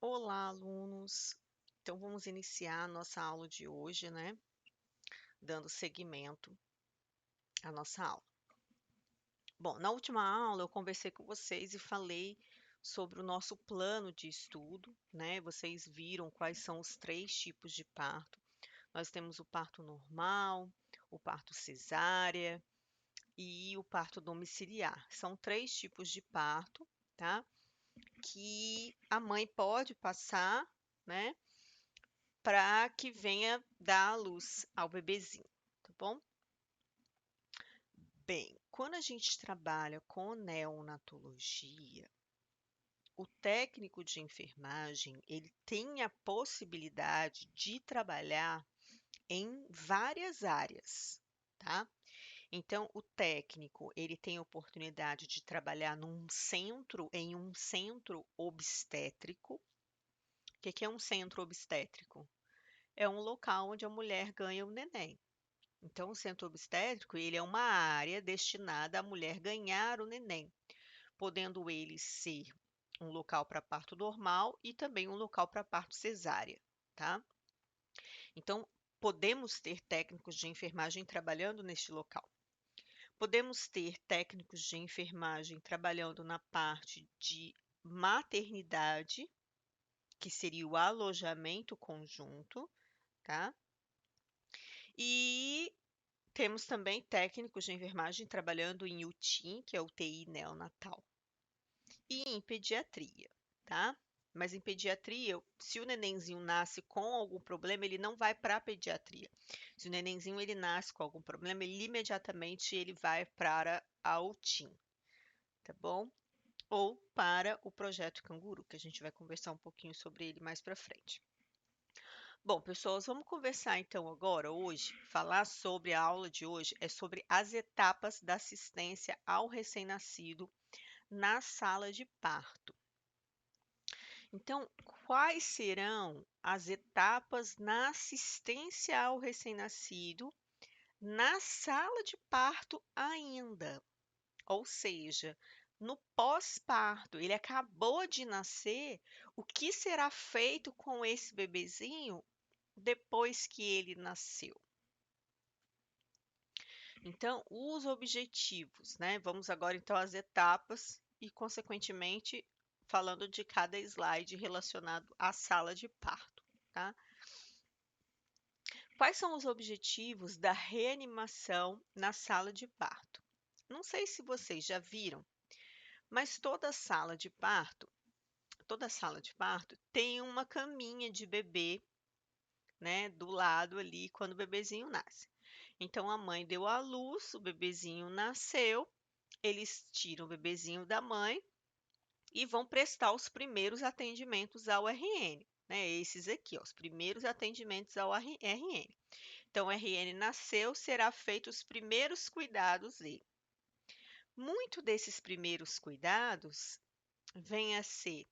Olá, alunos. Então, vamos iniciar a nossa aula de hoje, né? Dando seguimento à nossa aula. Bom, na última aula eu conversei com vocês e falei sobre o nosso plano de estudo, né? Vocês viram quais são os três tipos de parto. Nós temos o parto normal, o parto cesárea e o parto domiciliar. São três tipos de parto, tá? Que a mãe pode passar, né? Para que venha dar à luz ao bebezinho, tá bom? Bem, quando a gente trabalha com neonatologia, o técnico de enfermagem, ele tem a possibilidade de trabalhar em várias áreas, tá? Então, o técnico, ele tem a oportunidade de trabalhar em um centro obstétrico. O que é um centro obstétrico? É um local onde a mulher ganha o neném. Então, o centro obstétrico, ele é uma área destinada à mulher ganhar o neném, podendo ele ser um local para parto normal e também um local para parto cesárea, tá? Então, podemos ter técnicos de enfermagem trabalhando neste local. Podemos ter técnicos de enfermagem trabalhando na parte de maternidade, que seria o alojamento conjunto, tá? E temos também técnicos de enfermagem trabalhando em UTIM, que é UTI neonatal, e em pediatria, tá? Mas em pediatria, se o nenenzinho nasce com algum problema, ele não vai para a pediatria. Se o nenenzinho ele nasce com algum problema, ele imediatamente ele vai para a UTIM, tá bom? Ou para o projeto Canguru, que a gente vai conversar um pouquinho sobre ele mais para frente. Bom, pessoas, vamos conversar então agora, hoje, falar sobre a aula de hoje, é sobre as etapas da assistência ao recém-nascido na sala de parto. Então, quais serão as etapas na assistência ao recém-nascido na sala de parto ainda? Ou seja, no pós-parto, ele acabou de nascer, o que será feito com esse bebezinho depois que ele nasceu? Então, os objetivos, né? Vamos agora então às etapas e, consequentemente, falando de cada slide relacionado à sala de parto, tá? Quais são os objetivos da reanimação na sala de parto? Não sei se vocês já viram, mas toda sala de parto tem uma caminha de bebê, né, do lado ali quando o bebezinho nasce. Então a mãe deu à luz, o bebezinho nasceu, eles tiram o bebezinho da mãe e vão prestar os primeiros atendimentos ao RN, né? Esses aqui, ó, os primeiros atendimentos ao RN. Então, o RN nasceu, será feito os primeiros cuidados dele. Muito desses primeiros cuidados vem a ser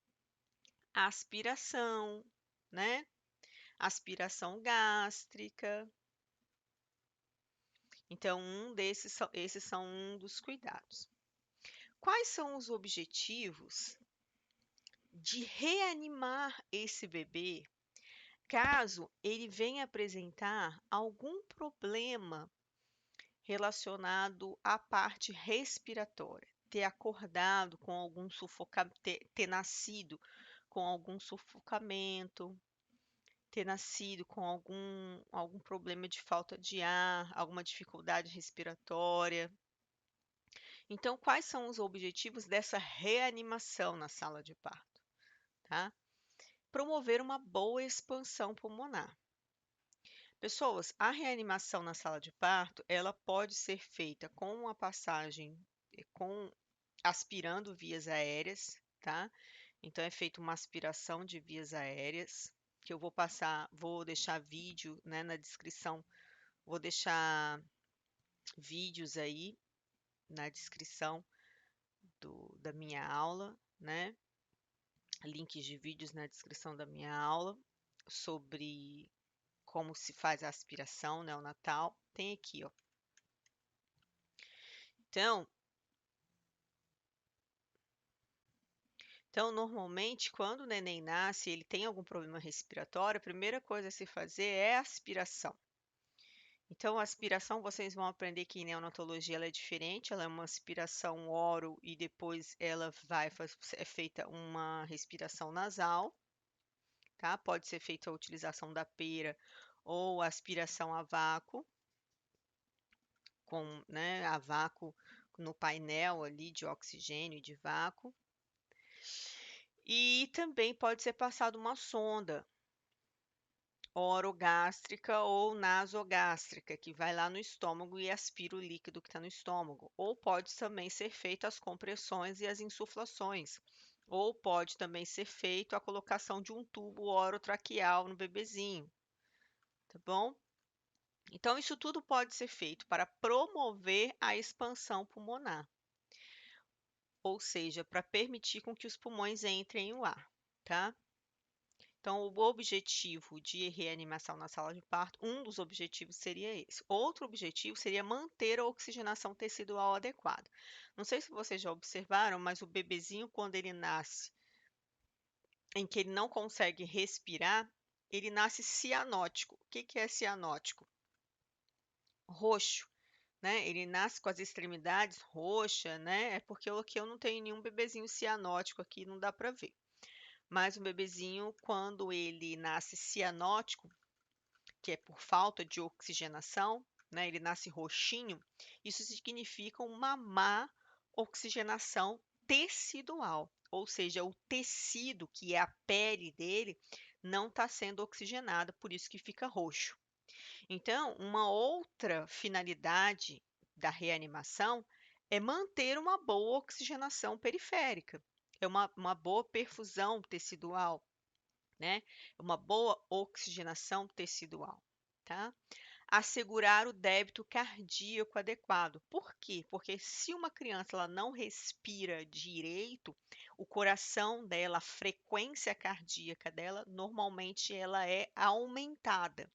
a aspiração, né? Aspiração gástrica. Então, esses são um dos cuidados. Quais são os objetivos de reanimar esse bebê caso ele venha apresentar algum problema relacionado à parte respiratória, ter acordado com algum sufocamento, ter nascido com algum sufocamento, ter nascido com algum problema de falta de ar, alguma dificuldade respiratória. Então, quais são os objetivos dessa reanimação na sala de parto? Tá? Promover uma boa expansão pulmonar. Pessoas, a reanimação na sala de parto, ela pode ser feita com a passagem, com aspirando vias aéreas, tá? Então é feita uma aspiração de vias aéreas, que eu vou deixar vídeo, né, na descrição, vou deixar vídeos aí na descrição da minha aula, né? Links de vídeos na descrição da minha aula sobre como se faz a aspiração neonatal. Tem aqui, ó. Então, Então, normalmente, quando o neném nasce, ele tem algum problema respiratório, a primeira coisa a se fazer é a aspiração. Então, a aspiração, vocês vão aprender que em neonatologia ela é diferente, ela é uma aspiração oro e depois ela é feita uma respiração nasal, tá? Pode ser feita a utilização da pera ou aspiração a vácuo, com, né, a vácuo no painel ali de oxigênio e de vácuo. E também pode ser passado uma sonda orogástrica ou nasogástrica, que vai lá no estômago e aspira o líquido que está no estômago. Ou pode também ser feito as compressões e as insuflações. Ou pode também ser feito a colocação de um tubo orotraqueal no bebezinho, tá bom? Então, isso tudo pode ser feito para promover a expansão pulmonar, ou seja, para permitir com que os pulmões entrem o ar, tá? Então, o objetivo de reanimação na sala de parto, um dos objetivos seria esse. Outro objetivo seria manter a oxigenação tecidual adequada. Não sei se vocês já observaram, mas o bebezinho, quando ele nasce, em que ele não consegue respirar, ele nasce cianótico. O que que é cianótico? Roxo, né? Ele nasce com as extremidades roxas, né? É porque aqui eu não tenho nenhum bebezinho cianótico aqui, não dá para ver. Mas o bebezinho, quando ele nasce cianótico, que é por falta de oxigenação, né? Ele nasce roxinho, isso significa uma má oxigenação tecidual, ou seja, o tecido, que é a pele dele, não está sendo oxigenado, por isso que fica roxo. Então, uma outra finalidade da reanimação é manter uma boa oxigenação periférica, é uma boa perfusão tecidual, né? Uma boa oxigenação tecidual, tá? Assegurar o débito cardíaco adequado. Por quê? Porque se uma criança ela não respira direito, o coração dela, a frequência cardíaca dela, normalmente ela é aumentada.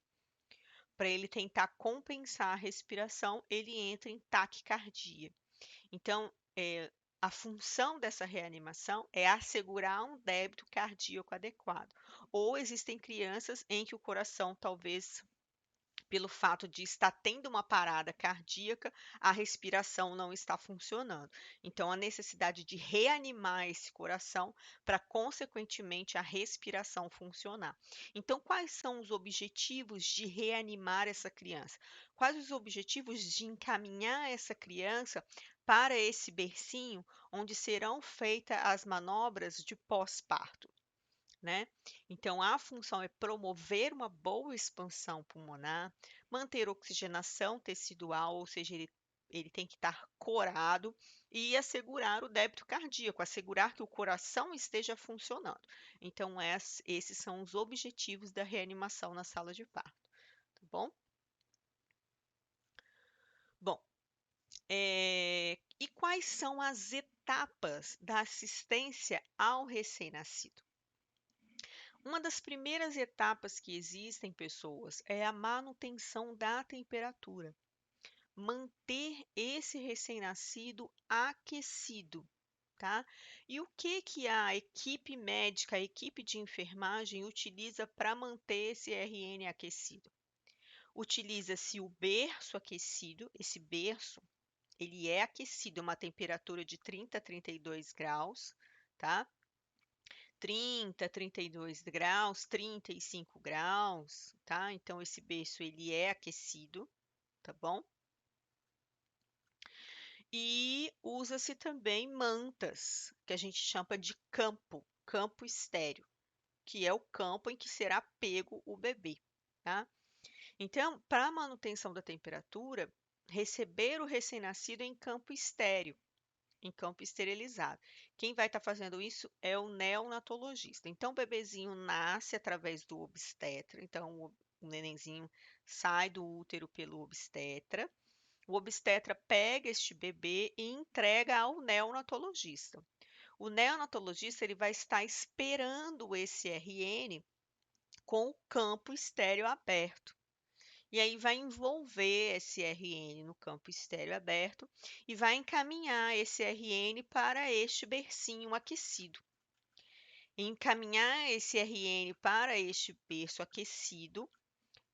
Para ele tentar compensar a respiração, ele entra em taquicardia. Então, a função dessa reanimação é assegurar um débito cardíaco adequado. Ou existem crianças em que o coração, talvez pelo fato de estar tendo uma parada cardíaca, a respiração não está funcionando. Então, a necessidade de reanimar esse coração para, consequentemente, a respiração funcionar. Então, quais são os objetivos de reanimar essa criança? Quais os objetivos de encaminhar essa criança para esse bercinho onde serão feitas as manobras de pós-parto? Né? Então, a função é promover uma boa expansão pulmonar, manter oxigenação tecidual, ou seja, ele tem que estar corado, e assegurar o débito cardíaco, assegurar que o coração esteja funcionando. Então, esses são os objetivos da reanimação na sala de parto, tá bom? Bom, e quais são as etapas da assistência ao recém-nascido? Uma das primeiras etapas que existem, pessoas, é a manutenção da temperatura. Manter esse recém-nascido aquecido, tá? E o que que a equipe médica, a equipe de enfermagem utiliza para manter esse RN aquecido? Utiliza-se o berço aquecido, esse berço, ele é aquecido a uma temperatura de 30 a 32 graus, tá? 30, 32 graus, 35 graus, tá? Então, esse berço, ele é aquecido, tá bom? E usa-se também mantas, que a gente chama de campo estéreo, que é o campo em que será pego o bebê, tá? Então, para a manutenção da temperatura, receber o recém-nascido em campo estéreo, em campo esterilizado. Quem vai estar fazendo isso é o neonatologista. Então, o bebezinho nasce através do obstetra. Então, o nenenzinho sai do útero pelo obstetra. O obstetra pega este bebê e entrega ao neonatologista. O neonatologista ele vai estar esperando esse RN com o campo estéreo aberto. E aí vai envolver esse RN no campo estéreo aberto e vai encaminhar esse RN para este bercinho aquecido. encaminhar esse RN para este berço aquecido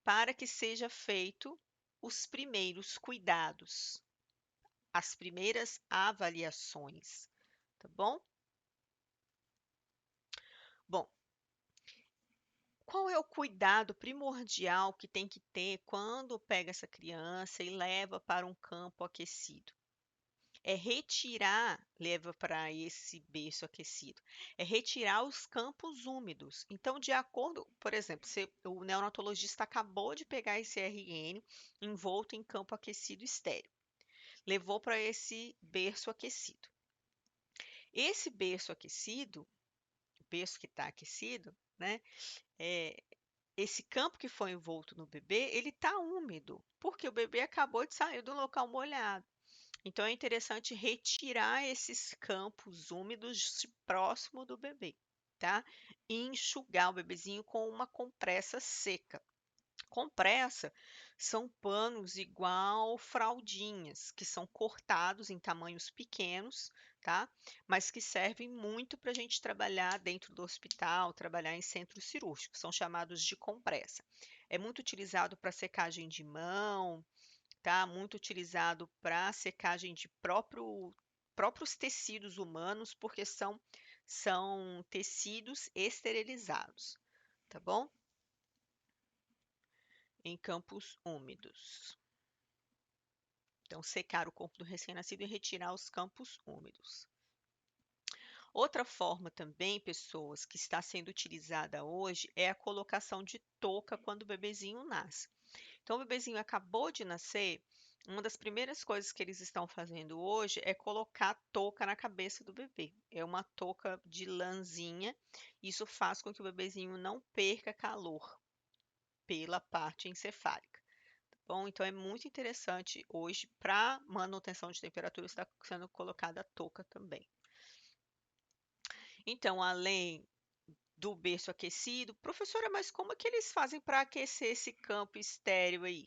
para que seja feito os primeiros cuidados, as primeiras avaliações, tá bom? Bom, qual é o cuidado primordial que tem que ter quando pega essa criança e leva para um campo aquecido? É retirar, leva para esse berço aquecido, é retirar os campos úmidos. Então, de acordo, por exemplo, o neonatologista acabou de pegar esse RN envolto em campo aquecido estéril, levou para esse berço aquecido. Esse berço aquecido, o berço que está aquecido, né? Esse campo que foi envolto no bebê, ele está úmido, porque o bebê acabou de sair do local molhado. Então é interessante retirar esses campos úmidos próximo do bebê, tá? E enxugar o bebezinho com uma compressa seca. Compressa são panos igual fraldinhas, que são cortados em tamanhos pequenos, tá? Mas que servem muito para a gente trabalhar dentro do hospital, trabalhar em centro cirúrgico, são chamados de compressa. É muito utilizado para secagem de mão, tá? Muito utilizado para secagem de próprios tecidos humanos, porque são tecidos esterilizados, tá bom? Em campos úmidos. Então, secar o corpo do recém-nascido e retirar os campos úmidos. Outra forma também, pessoas, que está sendo utilizada hoje é a colocação de touca quando o bebezinho nasce. Então, o bebezinho acabou de nascer, uma das primeiras coisas que eles estão fazendo hoje é colocar touca na cabeça do bebê. É uma touca de lãzinha. Isso faz com que o bebezinho não perca calor pela parte encefálica. Bom, então é muito interessante hoje para manutenção de temperatura está sendo colocada a touca também. Então, além do berço aquecido, professora, mas como é que eles fazem para aquecer esse campo estéril aí?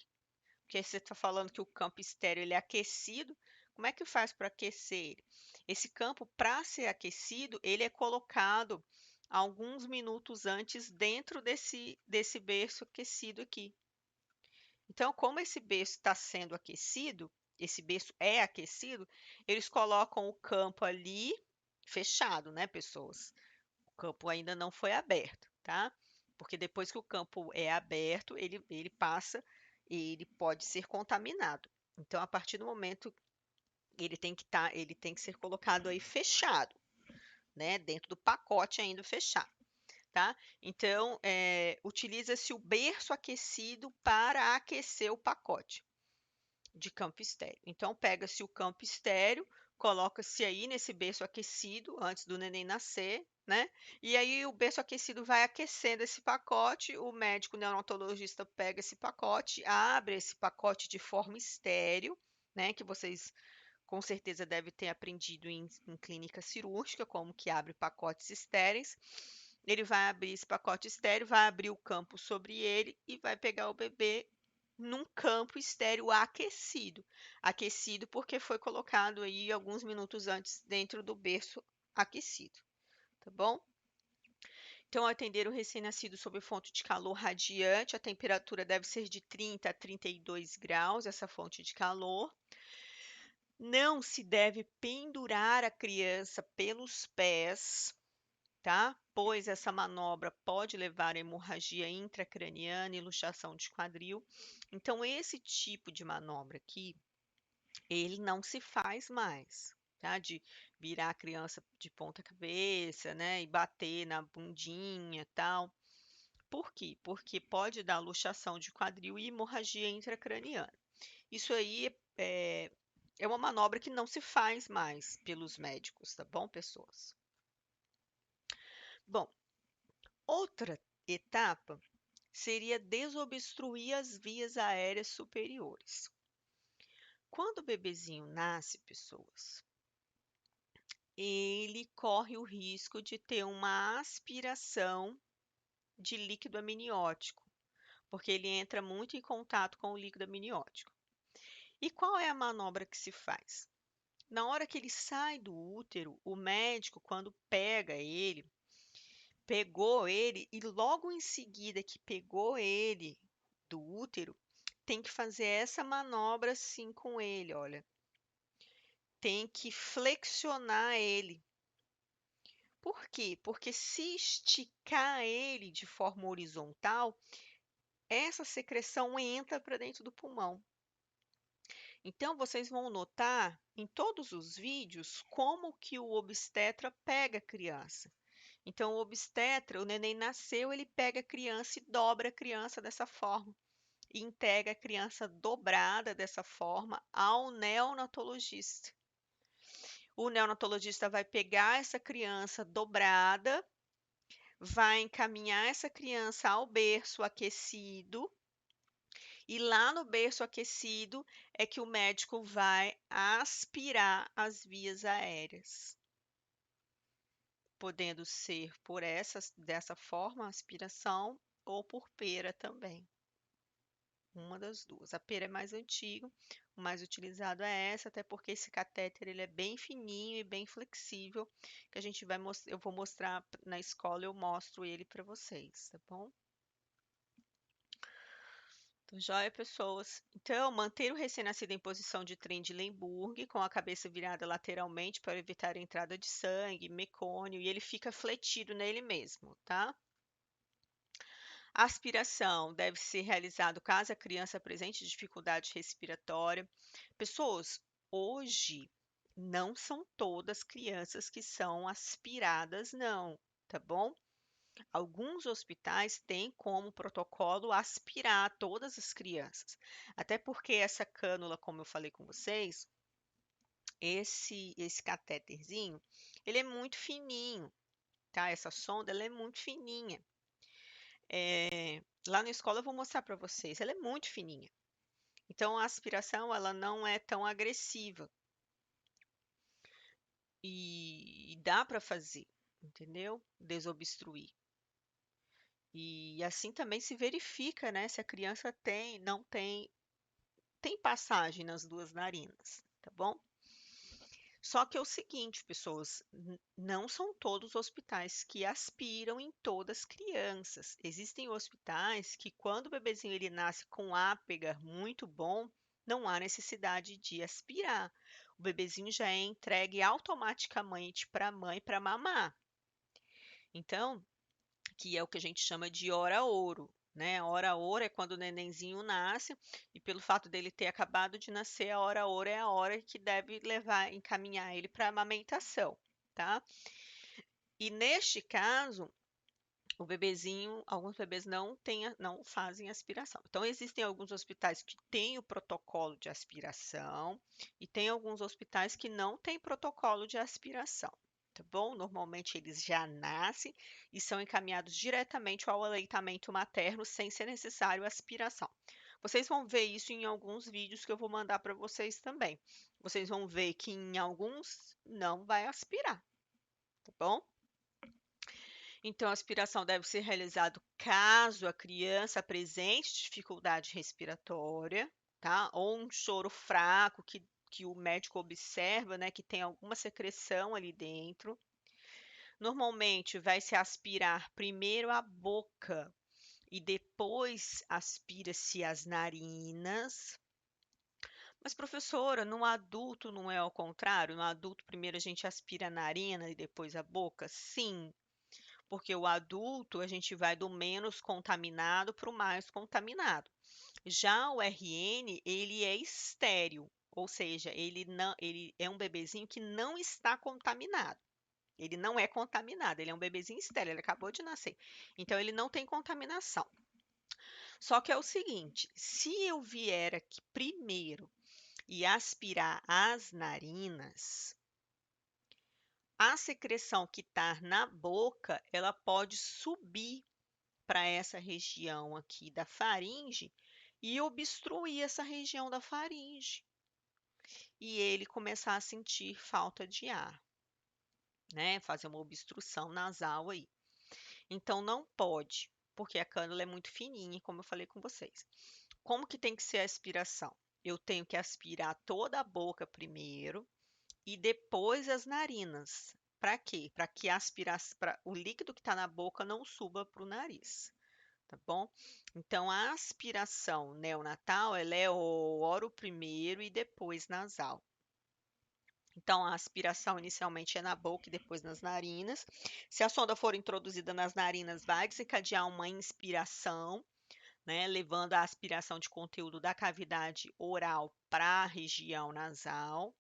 Porque você está falando que o campo estéril ele é aquecido, como é que faz para aquecer ele? Esse campo, para ser aquecido, ele é colocado alguns minutos antes dentro desse berço aquecido aqui. Então, como esse berço está sendo aquecido, esse berço é aquecido, eles colocam o campo ali fechado, né, pessoas? O campo ainda não foi aberto, tá? Porque depois que o campo é aberto, ele passa, ele pode ser contaminado. Então, a partir do momento ele tem que ser colocado aí fechado, né? Dentro do pacote ainda fechado, tá? Então, utiliza-se o berço aquecido para aquecer o pacote de campo estéreo. Então, pega-se o campo estéreo, coloca-se aí nesse berço aquecido antes do neném nascer, né? E aí o berço aquecido vai aquecendo esse pacote, o médico neonatologista pega esse pacote, abre esse pacote de forma estéreo, né? Que vocês com certeza devem ter aprendido em clínica cirúrgica, como que abre pacotes estéreis. Ele vai abrir esse pacote estéreo, vai abrir o campo sobre ele e vai pegar o bebê num campo estéreo aquecido. Aquecido porque foi colocado aí alguns minutos antes dentro do berço aquecido, tá bom? Então, atender o recém-nascido sob fonte de calor radiante, a temperatura deve ser de 30 a 32 graus, essa fonte de calor. Não se deve pendurar a criança pelos pés, tá? Pois essa manobra pode levar a hemorragia intracraniana e luxação de quadril. Então, esse tipo de manobra aqui, ele não se faz mais, tá? De virar a criança de ponta cabeça, né? E bater na bundinha, tal. Por quê? Porque pode dar luxação de quadril e hemorragia intracraniana. Isso aí é uma manobra que não se faz mais pelos médicos, tá bom, pessoas? Bom, outra etapa seria desobstruir as vias aéreas superiores. Quando o bebezinho nasce, pessoas, ele corre o risco de ter uma aspiração de líquido amniótico, porque ele entra muito em contato com o líquido amniótico. E qual é a manobra que se faz? Na hora que ele sai do útero, o médico, quando pega ele, pegou ele e logo em seguida que pegou ele do útero, tem que fazer essa manobra assim com ele, olha. Tem que flexionar ele. Por quê? Porque se esticar ele de forma horizontal, essa secreção entra para dentro do pulmão. Então, vocês vão notar em todos os vídeos como que o obstetra pega a criança. Então, o obstetra, o neném nasceu, ele pega a criança e dobra a criança dessa forma. E entrega a criança dobrada dessa forma ao neonatologista. O neonatologista vai pegar essa criança dobrada, vai encaminhar essa criança ao berço aquecido, e lá no berço aquecido é que o médico vai aspirar as vias aéreas, podendo ser por dessa forma, aspiração, ou por pera também. Uma das duas. A pera é mais antigo, o mais utilizado é essa, até porque esse catéter ele é bem fininho e bem flexível, que a gente eu vou mostrar na escola, eu mostro ele para vocês, tá bom? Então, joia, pessoas. Então, manter o recém-nascido em posição de Trendelenburg, com a cabeça virada lateralmente para evitar a entrada de sangue, mecônio, e ele fica fletido nele mesmo, tá? A aspiração deve ser realizado caso a criança apresente dificuldade respiratória. Pessoas, hoje não são todas crianças que são aspiradas, não, tá bom? Alguns hospitais têm como protocolo aspirar todas as crianças. Até porque essa cânula, como eu falei com vocês, esse catéterzinho, ele é muito fininho, tá? Essa sonda, ela é muito fininha. Lá na escola eu vou mostrar para vocês, ela é muito fininha. Então a aspiração, ela não é tão agressiva. E dá para fazer, entendeu? Desobstruir. E assim também se verifica, né, se a criança não tem passagem nas duas narinas, tá bom? Só que é o seguinte, pessoas, não são todos os hospitais que aspiram em todas as crianças. Existem hospitais que, quando o bebezinho ele nasce com ápgar muito bom, não há necessidade de aspirar. O bebezinho já é entregue automaticamente para a mãe para mamar. Então, que é o que a gente chama de hora ouro, né? Hora ouro é quando o nenenzinho nasce e pelo fato dele ter acabado de nascer, a hora ouro é a hora que deve levar, encaminhar ele para a amamentação, tá? E neste caso, o bebezinho, alguns bebês não fazem aspiração. Então, existem alguns hospitais que têm o protocolo de aspiração e tem alguns hospitais que não têm protocolo de aspiração, tá bom? Normalmente eles já nascem e são encaminhados diretamente ao aleitamento materno sem ser necessário aspiração. Vocês vão ver isso em alguns vídeos que eu vou mandar para vocês também. Vocês vão ver que em alguns não vai aspirar, tá bom? Então, a aspiração deve ser realizada caso a criança apresente dificuldade respiratória, tá? Ou um choro fraco que o médico observa, né, que tem alguma secreção ali dentro. Normalmente vai se aspirar primeiro a boca e depois aspira-se as narinas. Mas, professora, no adulto não é ao contrário? No adulto, primeiro a gente aspira a narina e depois a boca? Sim, porque o adulto a gente vai do menos contaminado para o mais contaminado. Já o RN, ele é estéril, ou seja, ele é um bebezinho que não está contaminado. Ele não é contaminado, ele é um bebezinho estéril, ele acabou de nascer. Então, ele não tem contaminação. Só que é o seguinte, se eu vier aqui primeiro e aspirar as narinas, a secreção que está na boca, ela pode subir para essa região aqui da faringe e obstruir essa região da faringe. E ele começar a sentir falta de ar, né? Fazer uma obstrução nasal aí. Então não pode, porque a cânula é muito fininha, como eu falei com vocês. Como que tem que ser a aspiração? Eu tenho que aspirar toda a boca primeiro e depois as narinas. para quê? Para que o líquido que está na boca não suba para o nariz, tá bom? Então, a aspiração neonatal, ela é oro primeiro e depois nasal. Então, a aspiração inicialmente é na boca e depois nas narinas. Se a sonda for introduzida nas narinas, vai desencadear uma inspiração, né, levando a aspiração de conteúdo da cavidade oral para a região nasal.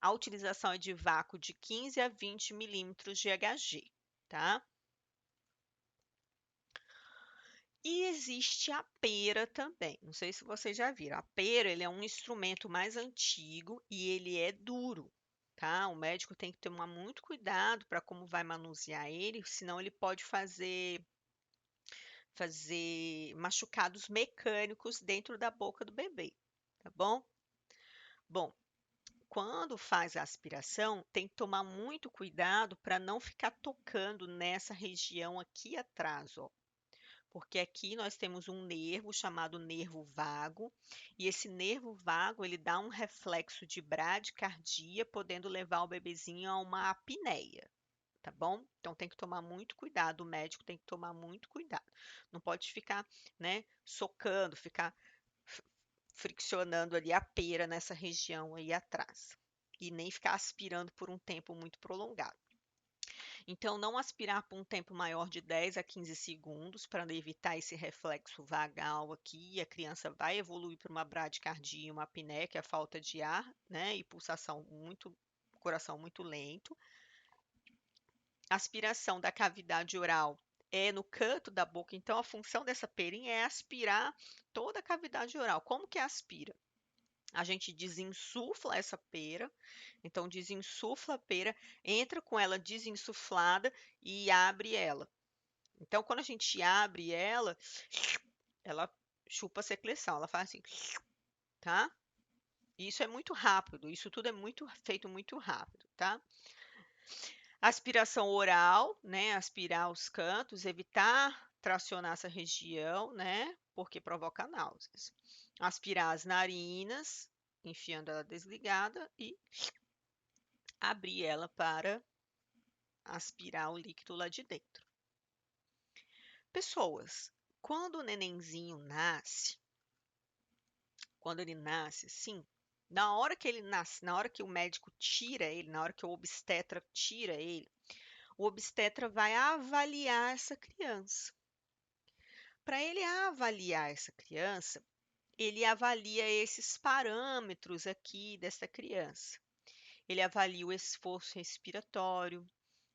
A utilização é de vácuo de 15 a 20 milímetros de Hg, tá? E existe a pera também. Não sei se vocês já viram. A pera, ele é um instrumento mais antigo e ele é duro, tá? O médico tem que tomar muito cuidado para como vai manusear ele, senão ele pode fazer machucados mecânicos dentro da boca do bebê, tá bom? Bom, quando faz a aspiração, tem que tomar muito cuidado para não ficar tocando nessa região aqui atrás, ó. Porque aqui nós temos um nervo chamado nervo vago, e esse nervo vago, ele dá um reflexo de bradicardia, podendo levar o bebezinho a uma apneia, tá bom? Então tem que tomar muito cuidado, o médico tem que tomar muito cuidado. Não pode ficar, né, socando, ficar friccionando ali a pera nessa região aí atrás. E nem ficar aspirando por um tempo muito prolongado. Então, não aspirar por um tempo maior de 10 a 15 segundos para evitar esse reflexo vagal aqui. A criança vai evoluir para uma bradicardia e uma apneia, que é a falta de ar, né? E pulsação muito, coração muito lento. Aspiração da cavidade oral é no canto da boca, então a função dessa perinha é aspirar toda a cavidade oral. Como que aspira? A gente desinsufla essa pera, então desinsufla a pera, entra com ela desinsuflada e abre ela. Então, quando a gente abre ela chupa a secreção, ela faz assim, tá? Isso é muito rápido, isso tudo é muito feito muito rápido, tá? Aspiração oral, né? Aspirar os cantos, evitar tracionar essa região, né? Porque provoca náuseas. Aspirar as narinas, enfiando ela desligada e abrir ela para aspirar o líquido lá de dentro. Pessoas, quando o nenenzinho nasce, quando ele nasce, sim, na hora que ele nasce, na hora que o médico tira ele, na hora que o obstetra tira ele, o obstetra vai avaliar essa criança. Para ele avaliar essa criança, ele avalia esses parâmetros aqui dessa criança. Ele avalia o esforço respiratório,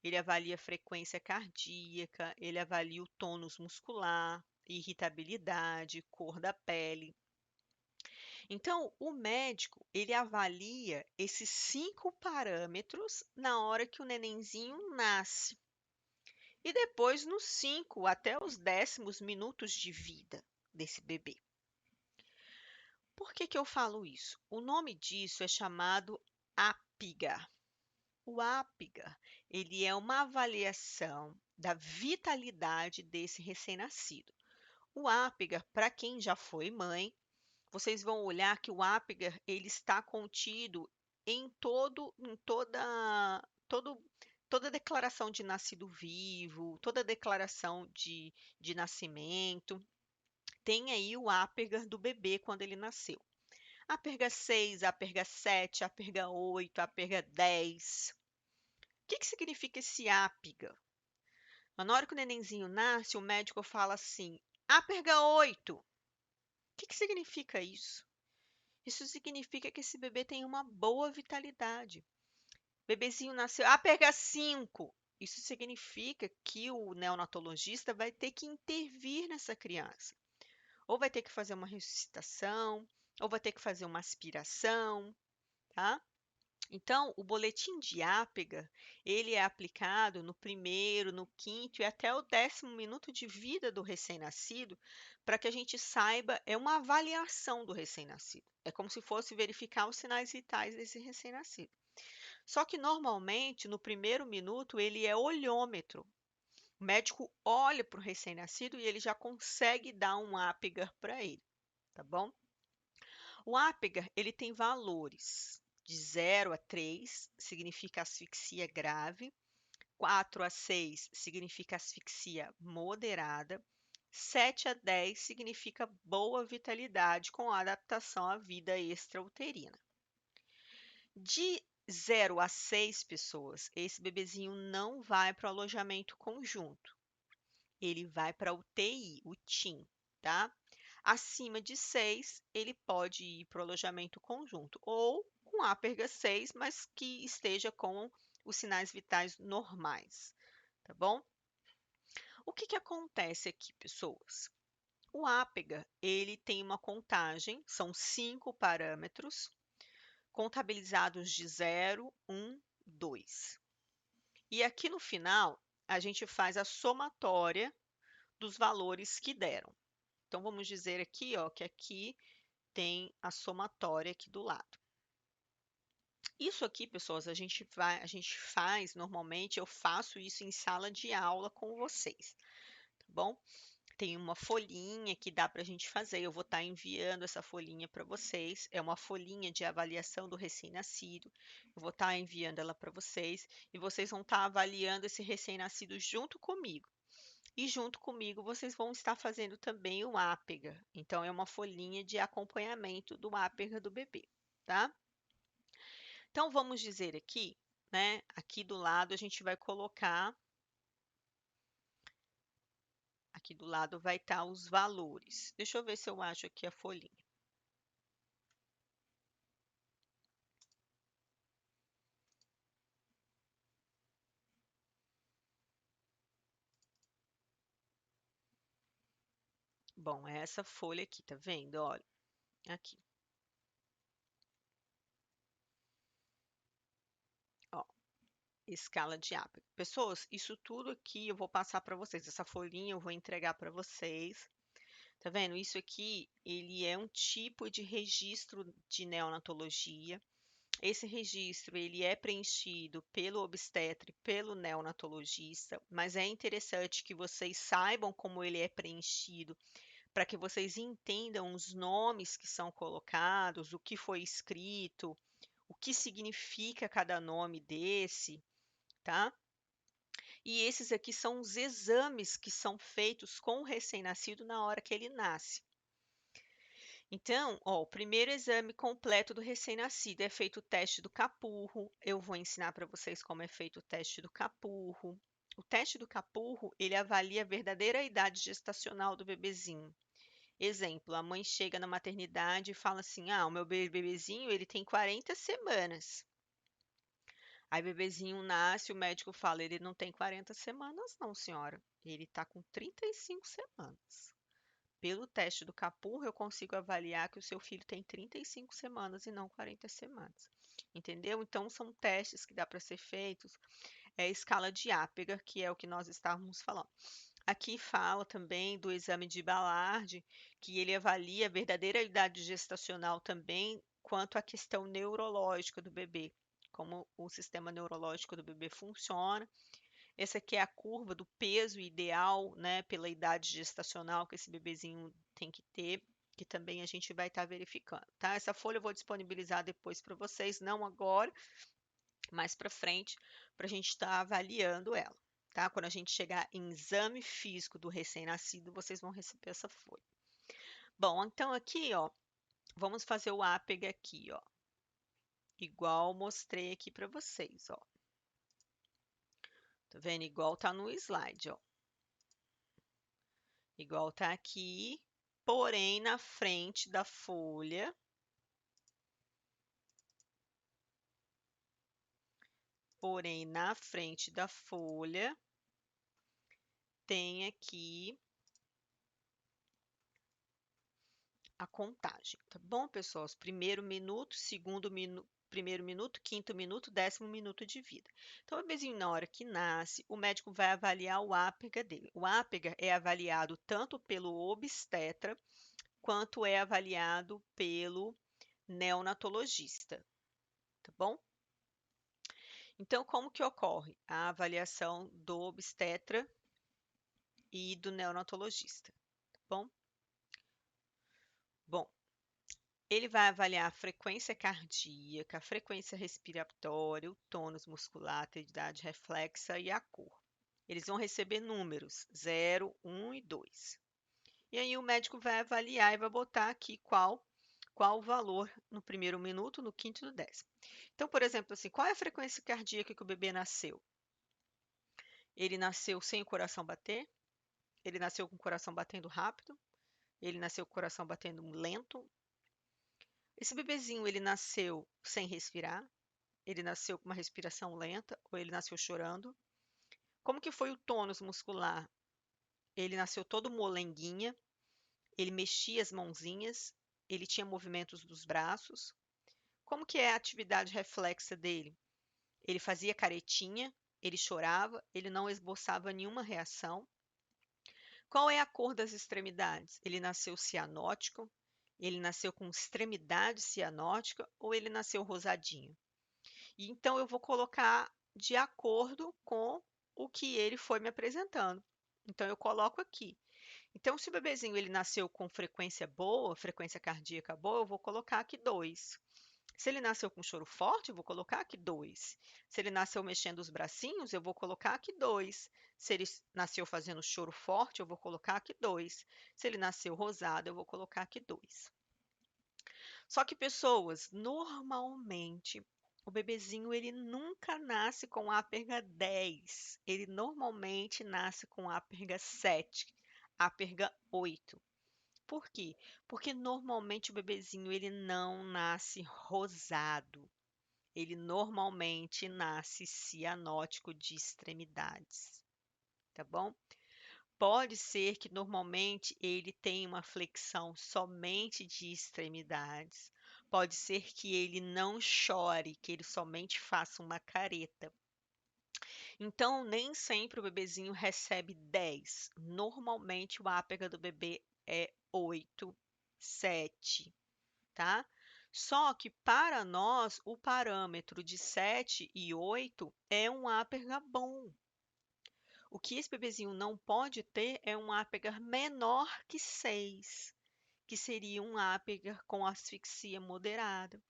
ele avalia a frequência cardíaca, ele avalia o tônus muscular, irritabilidade, cor da pele. Então, o médico, ele avalia esses 5 parâmetros na hora que o nenenzinho nasce. E depois nos 5 até os 10º minutos de vida desse bebê. Por que que eu falo isso? O nome disso é chamado APGAR. O APGAR, ele é uma avaliação da vitalidade desse recém-nascido. O APGAR, para quem já foi mãe, vocês vão olhar que o APGAR ele está contido em toda declaração de nascido vivo, toda declaração de nascimento. Tem aí o APGAR do bebê quando ele nasceu. APGAR 6, APGAR 7, APGAR 8, APGAR 10. O que significa esse APGAR? Na hora que o nenenzinho nasce, o médico fala assim, APGAR 8. O que significa isso? Isso significa que esse bebê tem uma boa vitalidade. Bebezinho nasceu, APGAR 5. Isso significa que o neonatologista vai ter que intervir nessa criança. Ou vai ter que fazer uma ressuscitação, ou vai ter que fazer uma aspiração, tá? Então, o boletim de APGAR, ele é aplicado no primeiro, no quinto e até o 10º minuto de vida do recém-nascido, para que a gente saiba, é uma avaliação do recém-nascido. É como se fosse verificar os sinais vitais desse recém-nascido. Só que normalmente, no primeiro minuto, ele é olhômetro. O médico olha para o recém-nascido e ele já consegue dar um APGAR para ele, tá bom? O APGAR, ele tem valores de 0 a 3, significa asfixia grave, 4 a 6 significa asfixia moderada, 7 a 10 significa boa vitalidade com adaptação à vida extrauterina. De 0 a 6 pessoas, esse bebezinho não vai para o alojamento conjunto, ele vai para o TI, o TIM, tá? Acima de 6, ele pode ir para o alojamento conjunto, ou com áperga 6, mas que esteja com os sinais vitais normais, tá bom? O que que acontece aqui, pessoas? O ápega, ele tem uma contagem, são 5 parâmetros, contabilizados de 0, 1, 2. E aqui no final, a gente faz a somatória dos valores que deram. Então, vamos dizer aqui, ó, que aqui tem a somatória aqui do lado. Isso aqui, pessoas, a gente faz normalmente, eu faço isso em sala de aula com vocês, tá bom? Tem uma folhinha que dá para a gente fazer. Eu vou estar enviando essa folhinha para vocês. É uma folhinha de avaliação do recém-nascido. Eu vou estar enviando ela para vocês e vocês vão estar avaliando esse recém-nascido junto comigo. E junto comigo vocês vão estar fazendo também o ápega. Então, é uma folhinha de acompanhamento do ápega do bebê, tá? Então, vamos dizer aqui, né? Aqui do lado a gente vai colocar. Aqui do lado vai estar os valores. Deixa eu ver se eu acho aqui a folhinha. Bom, é essa folha aqui, tá vendo? Olha, aqui. Ó, escala de ápice. Pessoas, isso tudo aqui eu vou passar para vocês. Essa folhinha eu vou entregar para vocês. Tá vendo? Isso aqui, ele é um tipo de registro de neonatologia. Esse registro, ele é preenchido pelo obstetra e pelo neonatologista, mas é interessante que vocês saibam como ele é preenchido para que vocês entendam os nomes que são colocados, o que foi escrito, o que significa cada nome desse, tá? E esses aqui são os exames que são feitos com o recém-nascido na hora que ele nasce. Então, ó, o primeiro exame completo do recém-nascido é feito o teste do capurro. Eu vou ensinar para vocês como é feito o teste do capurro. O teste do capurro, ele avalia a verdadeira idade gestacional do bebezinho. Exemplo, a mãe chega na maternidade e fala assim: "Ah, o meu bebezinho, ele tem 40 semanas". Aí o bebezinho nasce, o médico fala: "Ele não tem 40 semanas não, senhora. Ele está com 35 semanas". Pelo teste do Capurro, eu consigo avaliar que o seu filho tem 35 semanas e não 40 semanas. Entendeu? Então, são testes que dá para ser feitos. É a escala de Apgar, que é o que nós estávamos falando. Aqui fala também do exame de Ballard, que ele avalia a verdadeira idade gestacional também quanto à questão neurológica do bebê, como o sistema neurológico do bebê funciona. Essa aqui é a curva do peso ideal, né, pela idade gestacional que esse bebezinho tem que ter, que também a gente vai estar verificando, tá? Essa folha eu vou disponibilizar depois para vocês, não agora, mais para frente, para a gente estar avaliando ela, tá? Quando a gente chegar em exame físico do recém-nascido, vocês vão receber essa folha. Bom, então aqui, ó, vamos fazer o APEG aqui, ó, igual mostrei aqui para vocês, ó. Tá vendo? Igual tá no slide, ó. Igual tá aqui, porém na frente da folha, tem aqui a contagem, tá bom, pessoal? Primeiro minuto, segundo minuto, primeiro minuto, quinto minuto, 10º minuto de vida. Então, o bebezinho, na hora que nasce, o médico vai avaliar o ápega dele. O ápega é avaliado tanto pelo obstetra quanto é avaliado pelo neonatologista, tá bom? Então, como que ocorre a avaliação do obstetra e do neonatologista, tá bom? Bom, Ele vai avaliar a frequência cardíaca, a frequência respiratória, o tônus muscular, a atividade reflexa e a cor. Eles vão receber números 0, 1 e 2. E aí o médico vai avaliar e vai botar aqui qual o valor no primeiro minuto, no quinto e no décimo. Então, por exemplo, assim, qual é a frequência cardíaca que o bebê nasceu? Ele nasceu sem o coração bater? Ele nasceu com o coração batendo rápido? Ele nasceu com o coração batendo lento? Esse bebezinho, ele nasceu sem respirar? Ele nasceu com uma respiração lenta ou ele nasceu chorando? Como que foi o tônus muscular? Ele nasceu todo molenguinha, ele mexia as mãozinhas, ele tinha movimentos dos braços. Como que é a atividade reflexa dele? Ele fazia caretinha, ele chorava, ele não esboçava nenhuma reação. Qual é a cor das extremidades? Ele nasceu cianótico, ele nasceu com extremidade cianótica ou ele nasceu rosadinho? E então eu vou colocar de acordo com o que ele foi me apresentando. Então eu coloco aqui. Então, se o bebezinho ele nasceu com frequência boa, frequência cardíaca boa, eu vou colocar aqui 2. Se ele nasceu com choro forte, eu vou colocar aqui 2. Se ele nasceu mexendo os bracinhos, eu vou colocar aqui 2. Se ele nasceu fazendo choro forte, eu vou colocar aqui 2. Se ele nasceu rosado, eu vou colocar aqui 2. Só que pessoas, normalmente, o bebezinho ele nunca nasce com áperga 10. Ele normalmente nasce com áperga 7, áperga 8. Por quê? Porque normalmente o bebezinho ele não nasce rosado. Ele normalmente nasce cianótico de extremidades, tá bom? Pode ser que normalmente ele tenha uma flexão somente de extremidades. Pode ser que ele não chore, que ele somente faça uma careta. Então, nem sempre o bebezinho recebe 10. Normalmente, o ápega do bebê é 8, 7, tá? Só que para nós, o parâmetro de 7 e 8 é um ápega bom. O que esse bebezinho não pode ter é um Asperger menor que 6, que seria um Asperger com asfixia moderada,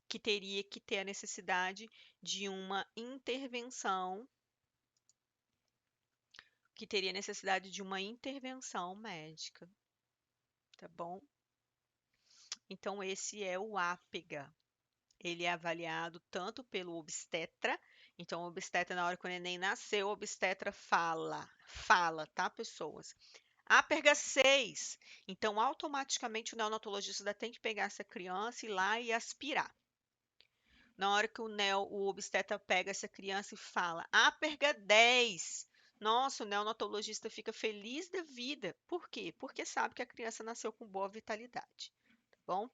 que teria que ter a necessidade de uma intervenção, médica, tá bom? Então esse é o APGA. Ele é avaliado tanto pelo obstetra, então o obstetra na hora que o neném nasceu, o obstetra fala, tá, pessoas? Áperga 6. Então, automaticamente o neonatologista tem que pegar essa criança e ir lá e aspirar. Na hora que o obstetra pega essa criança e fala, áperga 10. Nossa, o neonatologista fica feliz da vida. Por quê? Porque sabe que a criança nasceu com boa vitalidade, tá bom?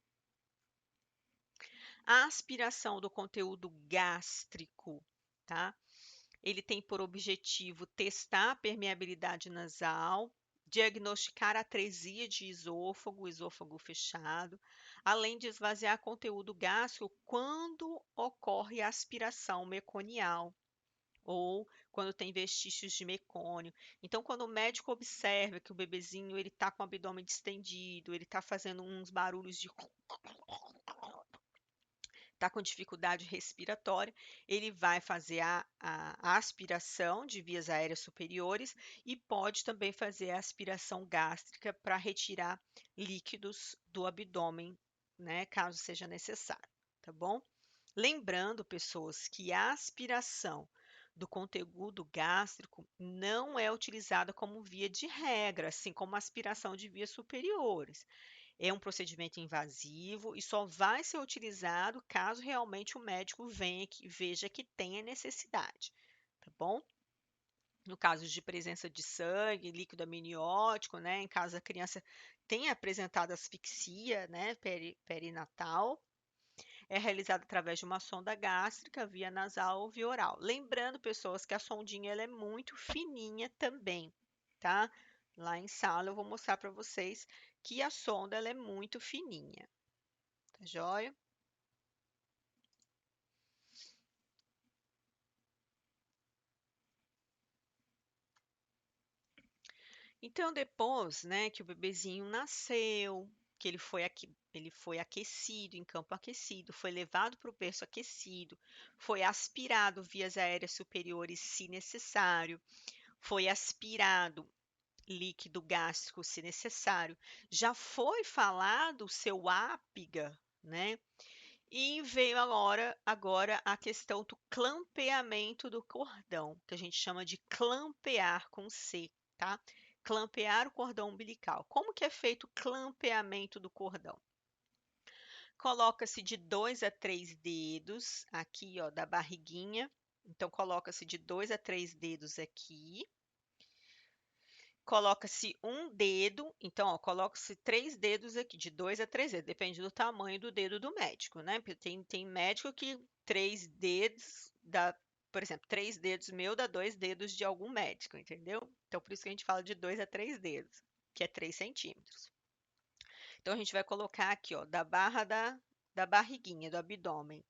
A aspiração do conteúdo gástrico, tá? Ele tem por objetivo testar a permeabilidade nasal, diagnosticar a atresia de esôfago fechado, além de esvaziar conteúdo gástrico quando ocorre aspiração meconial ou quando tem vestígios de mecônio. Então, quando o médico observa que o bebezinho ele está com o abdômen distendido, ele está fazendo uns barulhos de está com dificuldade respiratória, ele vai fazer a aspiração de vias aéreas superiores e pode também fazer a aspiração gástrica para retirar líquidos do abdômen, né, caso seja necessário, tá bom? Lembrando, pessoas, que a aspiração do conteúdo gástrico não é utilizada como via de regra, assim como a aspiração de vias superiores. É um procedimento invasivo e só vai ser utilizado caso realmente o médico veja que tenha necessidade, tá bom? No caso de presença de sangue, líquido amniótico, né? Em caso a criança tenha apresentado asfixia, né? Perinatal, é realizado através de uma sonda gástrica, via nasal ou via oral. Lembrando, pessoas, que a sondinha ela é muito fininha também, tá? Lá em sala eu vou mostrar para vocês que a sonda ela é muito fininha, tá joia? Então, depois, né, que o bebezinho nasceu, que ele foi aquecido, em campo aquecido, foi levado para o berço aquecido, foi aspirado vias aéreas superiores se necessário, foi aspirado líquido gástrico se necessário. Já foi falado o seu ápiga, né? E veio agora a questão do clampeamento do cordão, que a gente chama de clampear com C, tá? Clampear o cordão umbilical. Como que é feito o clampeamento do cordão? Coloca-se de 2 a 3 dedos aqui, ó, da barriguinha. Então, coloca-se de 2 a 3 dedos aqui. Coloca-se um dedo, então, ó, coloca-se 3 dedos aqui, de 2 a 3 dedos, depende do tamanho do dedo do médico, né? Porque tem médico que 3 dedos dá, por exemplo, 3 dedos meu dá 2 dedos de algum médico, entendeu? Então, por isso que a gente fala de 2 a 3 dedos, que é 3 centímetros. Então, a gente vai colocar aqui, ó, da barra da barriguinha, do abdômen,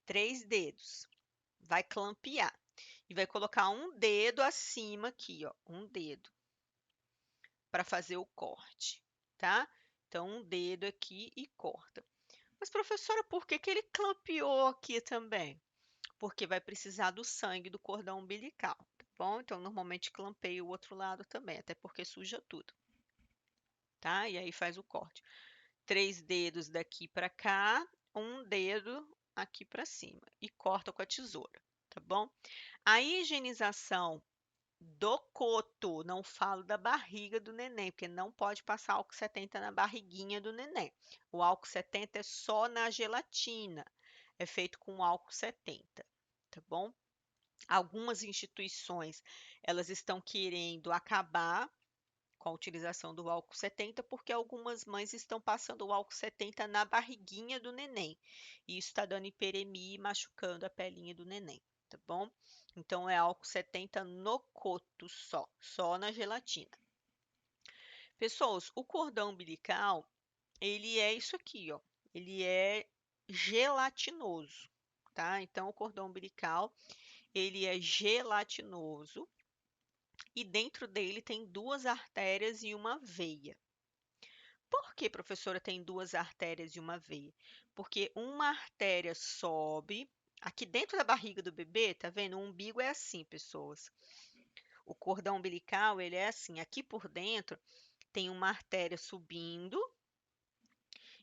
3 dedos. Vai clampear. E vai colocar um dedo acima aqui, ó, um dedo para fazer o corte, tá? Então, um dedo aqui e corta. Mas, professora, por que que ele clampeou aqui também? Porque vai precisar do sangue do cordão umbilical, tá bom? Então, normalmente clampeia o outro lado também, até porque suja tudo, tá? E aí faz o corte. 3 dedos daqui para cá, um dedo aqui para cima e corta com a tesoura, tá bom? A higienização do coto, não falo da barriga do neném, porque não pode passar álcool 70 na barriguinha do neném. O álcool 70 é só na gelatina, é feito com álcool 70, tá bom? Algumas instituições, elas estão querendo acabar com a utilização do álcool 70, porque algumas mães estão passando o álcool 70 na barriguinha do neném. E isso está dando hiperemia e machucando a pelinha do neném, tá bom? Então, é álcool 70 no coto só na gelatina. Pessoas, o cordão umbilical, ele é isso aqui, ó. Ele é gelatinoso, tá? Então, o cordão umbilical, ele é gelatinoso e dentro dele tem 2 artérias e uma veia. Por que, professora, tem 2 artérias e uma veia? Porque uma artéria sobe aqui dentro da barriga do bebê, tá vendo? O umbigo é assim, pessoas. O cordão umbilical, ele é assim. Aqui por dentro tem uma artéria subindo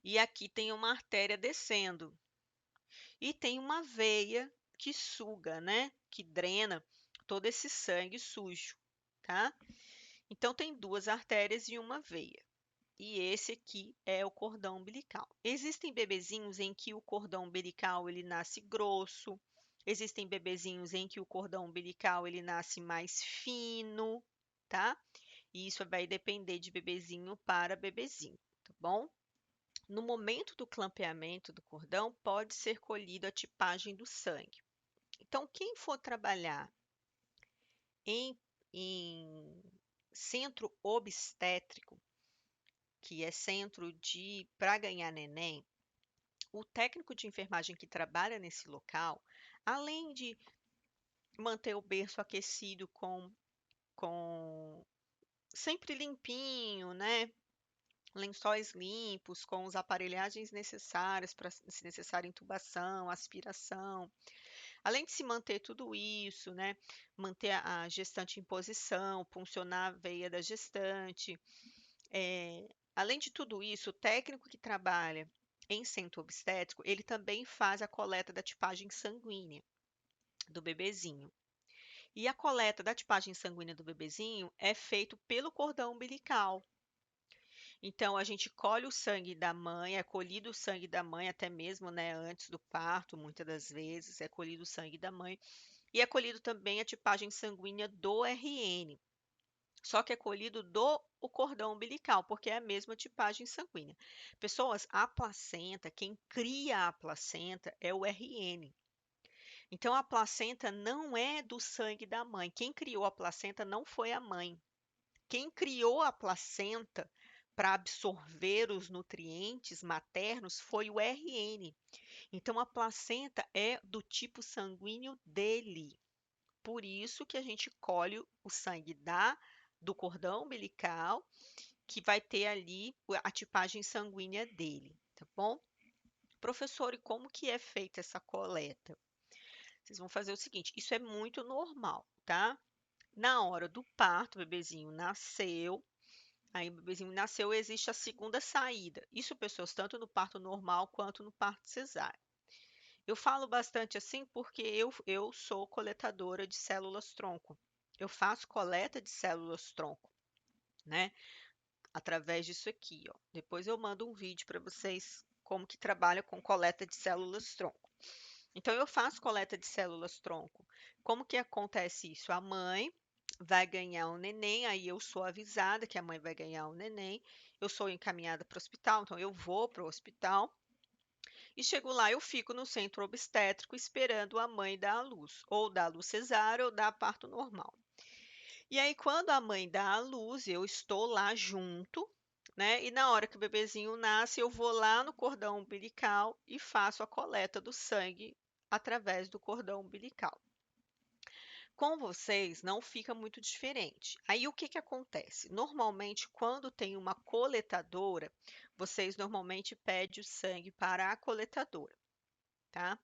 e aqui tem uma artéria descendo. E tem uma veia que suga, né? Que drena todo esse sangue sujo, tá? Então tem 2 artérias e uma veia. E esse aqui é o cordão umbilical. Existem bebezinhos em que o cordão umbilical ele nasce grosso, existem bebezinhos em que o cordão umbilical ele nasce mais fino, tá? E isso vai depender de bebezinho para bebezinho, tá bom? No momento do clampeamento do cordão, pode ser colhido a tipagem do sangue. Então, quem for trabalhar em centro obstétrico, que é centro de para ganhar neném, o técnico de enfermagem que trabalha nesse local, além de manter o berço aquecido com sempre limpinho, né? Lençóis limpos, com as aparelhagens necessárias para, se necessária, intubação, aspiração. Além de se manter tudo isso, né? Manter a gestante em posição, puncionar a veia da gestante, além de tudo isso, o técnico que trabalha em centro obstétrico, ele também faz a coleta da tipagem sanguínea do bebezinho. E a coleta da tipagem sanguínea do bebezinho é feito pelo cordão umbilical. Então, a gente colhe o sangue da mãe, é colhido o sangue da mãe até mesmo, né, antes do parto, muitas das vezes, é colhido o sangue da mãe. E é colhido também a tipagem sanguínea do RN. Só que é colhido do o cordão umbilical, porque é a mesma tipagem sanguínea. Pessoas, a placenta, quem cria a placenta é o RN. Então, a placenta não é do sangue da mãe. Quem criou a placenta não foi a mãe. Quem criou a placenta para absorver os nutrientes maternos foi o RN. Então, a placenta é do tipo sanguíneo dele. Por isso que a gente colhe o sangue do cordão umbilical, que vai ter ali a tipagem sanguínea dele, tá bom? Professor, e como que é feita essa coleta? Vocês vão fazer o seguinte, isso é muito normal, tá? Na hora do parto, o bebezinho nasceu, aí o bebezinho nasceu, existe a segunda saída. Isso, pessoas, tanto no parto normal quanto no parto cesárea. Eu falo bastante assim porque eu sou coletadora de células-tronco. Eu faço coleta de células-tronco, né? Através disso aqui, ó. Depois eu mando um vídeo para vocês como que trabalha com coleta de células-tronco. Então, eu faço coleta de células-tronco. Como que acontece isso? A mãe vai ganhar um neném, aí eu sou avisada que a mãe vai ganhar um neném, eu sou encaminhada para o hospital, então eu vou para o hospital e chego lá, eu fico no centro obstétrico esperando a mãe dar à luz, ou dar à luz cesárea ou dar parto normal. E aí, quando a mãe dá à luz, eu estou lá junto, né? E na hora que o bebezinho nasce, eu vou lá no cordão umbilical e faço a coleta do sangue através do cordão umbilical. Com vocês não fica muito diferente. Aí o que que acontece? Normalmente, quando tem uma coletadora, vocês normalmente pedem o sangue para a coletadora, tá?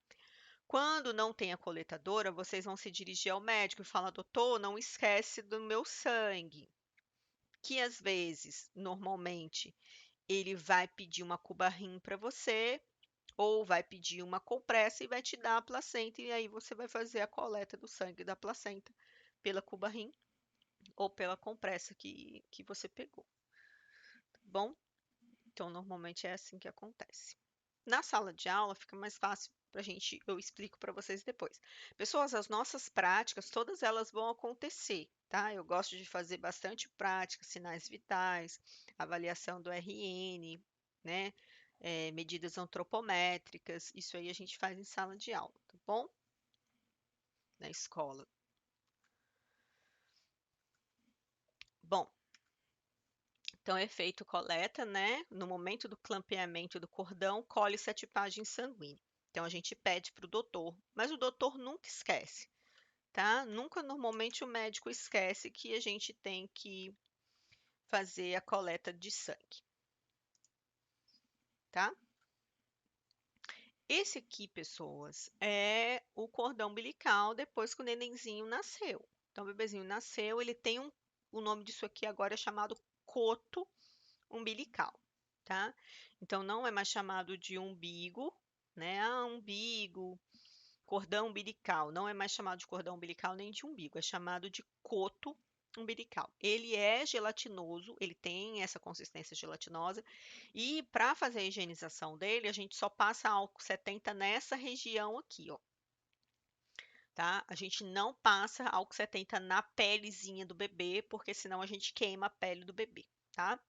Quando não tem a coletadora, vocês vão se dirigir ao médico e falar, doutor, não esquece do meu sangue. Que às vezes, normalmente, ele vai pedir uma cuba-rim para você, ou vai pedir uma compressa e vai te dar a placenta, e aí você vai fazer a coleta do sangue da placenta pela cuba-rim ou pela compressa que você pegou, tá bom? Então, normalmente é assim que acontece. Na sala de aula fica mais fácil para a gente, eu explico para vocês depois. Pessoas, as nossas práticas, todas elas vão acontecer, tá? Eu gosto de fazer bastante prática, sinais vitais, avaliação do RN, né? Medidas antropométricas, isso aí a gente faz em sala de aula, tá bom? Na escola. Bom, então é feito coleta, né? No momento do clampeamento do cordão, colhe-se a tipagem sanguínea. Então a gente pede para o doutor, mas o doutor nunca esquece, tá? Nunca, normalmente, o médico esquece que a gente tem que fazer a coleta de sangue, tá? Esse aqui, pessoas, é o cordão umbilical depois que o nenenzinho nasceu. Então, o bebezinho nasceu, ele tem o nome disso aqui agora é chamado coto umbilical, tá? Então, não é mais chamado de umbigo, né? Ah, umbigo, cordão umbilical. Não é mais chamado de cordão umbilical nem de umbigo, é chamado de coto umbilical. Ele é gelatinoso, ele tem essa consistência gelatinosa, e para fazer a higienização dele, a gente só passa álcool 70 nessa região aqui, ó. Tá? A gente não passa álcool 70 na pelezinha do bebê, porque senão a gente queima a pele do bebê, tá?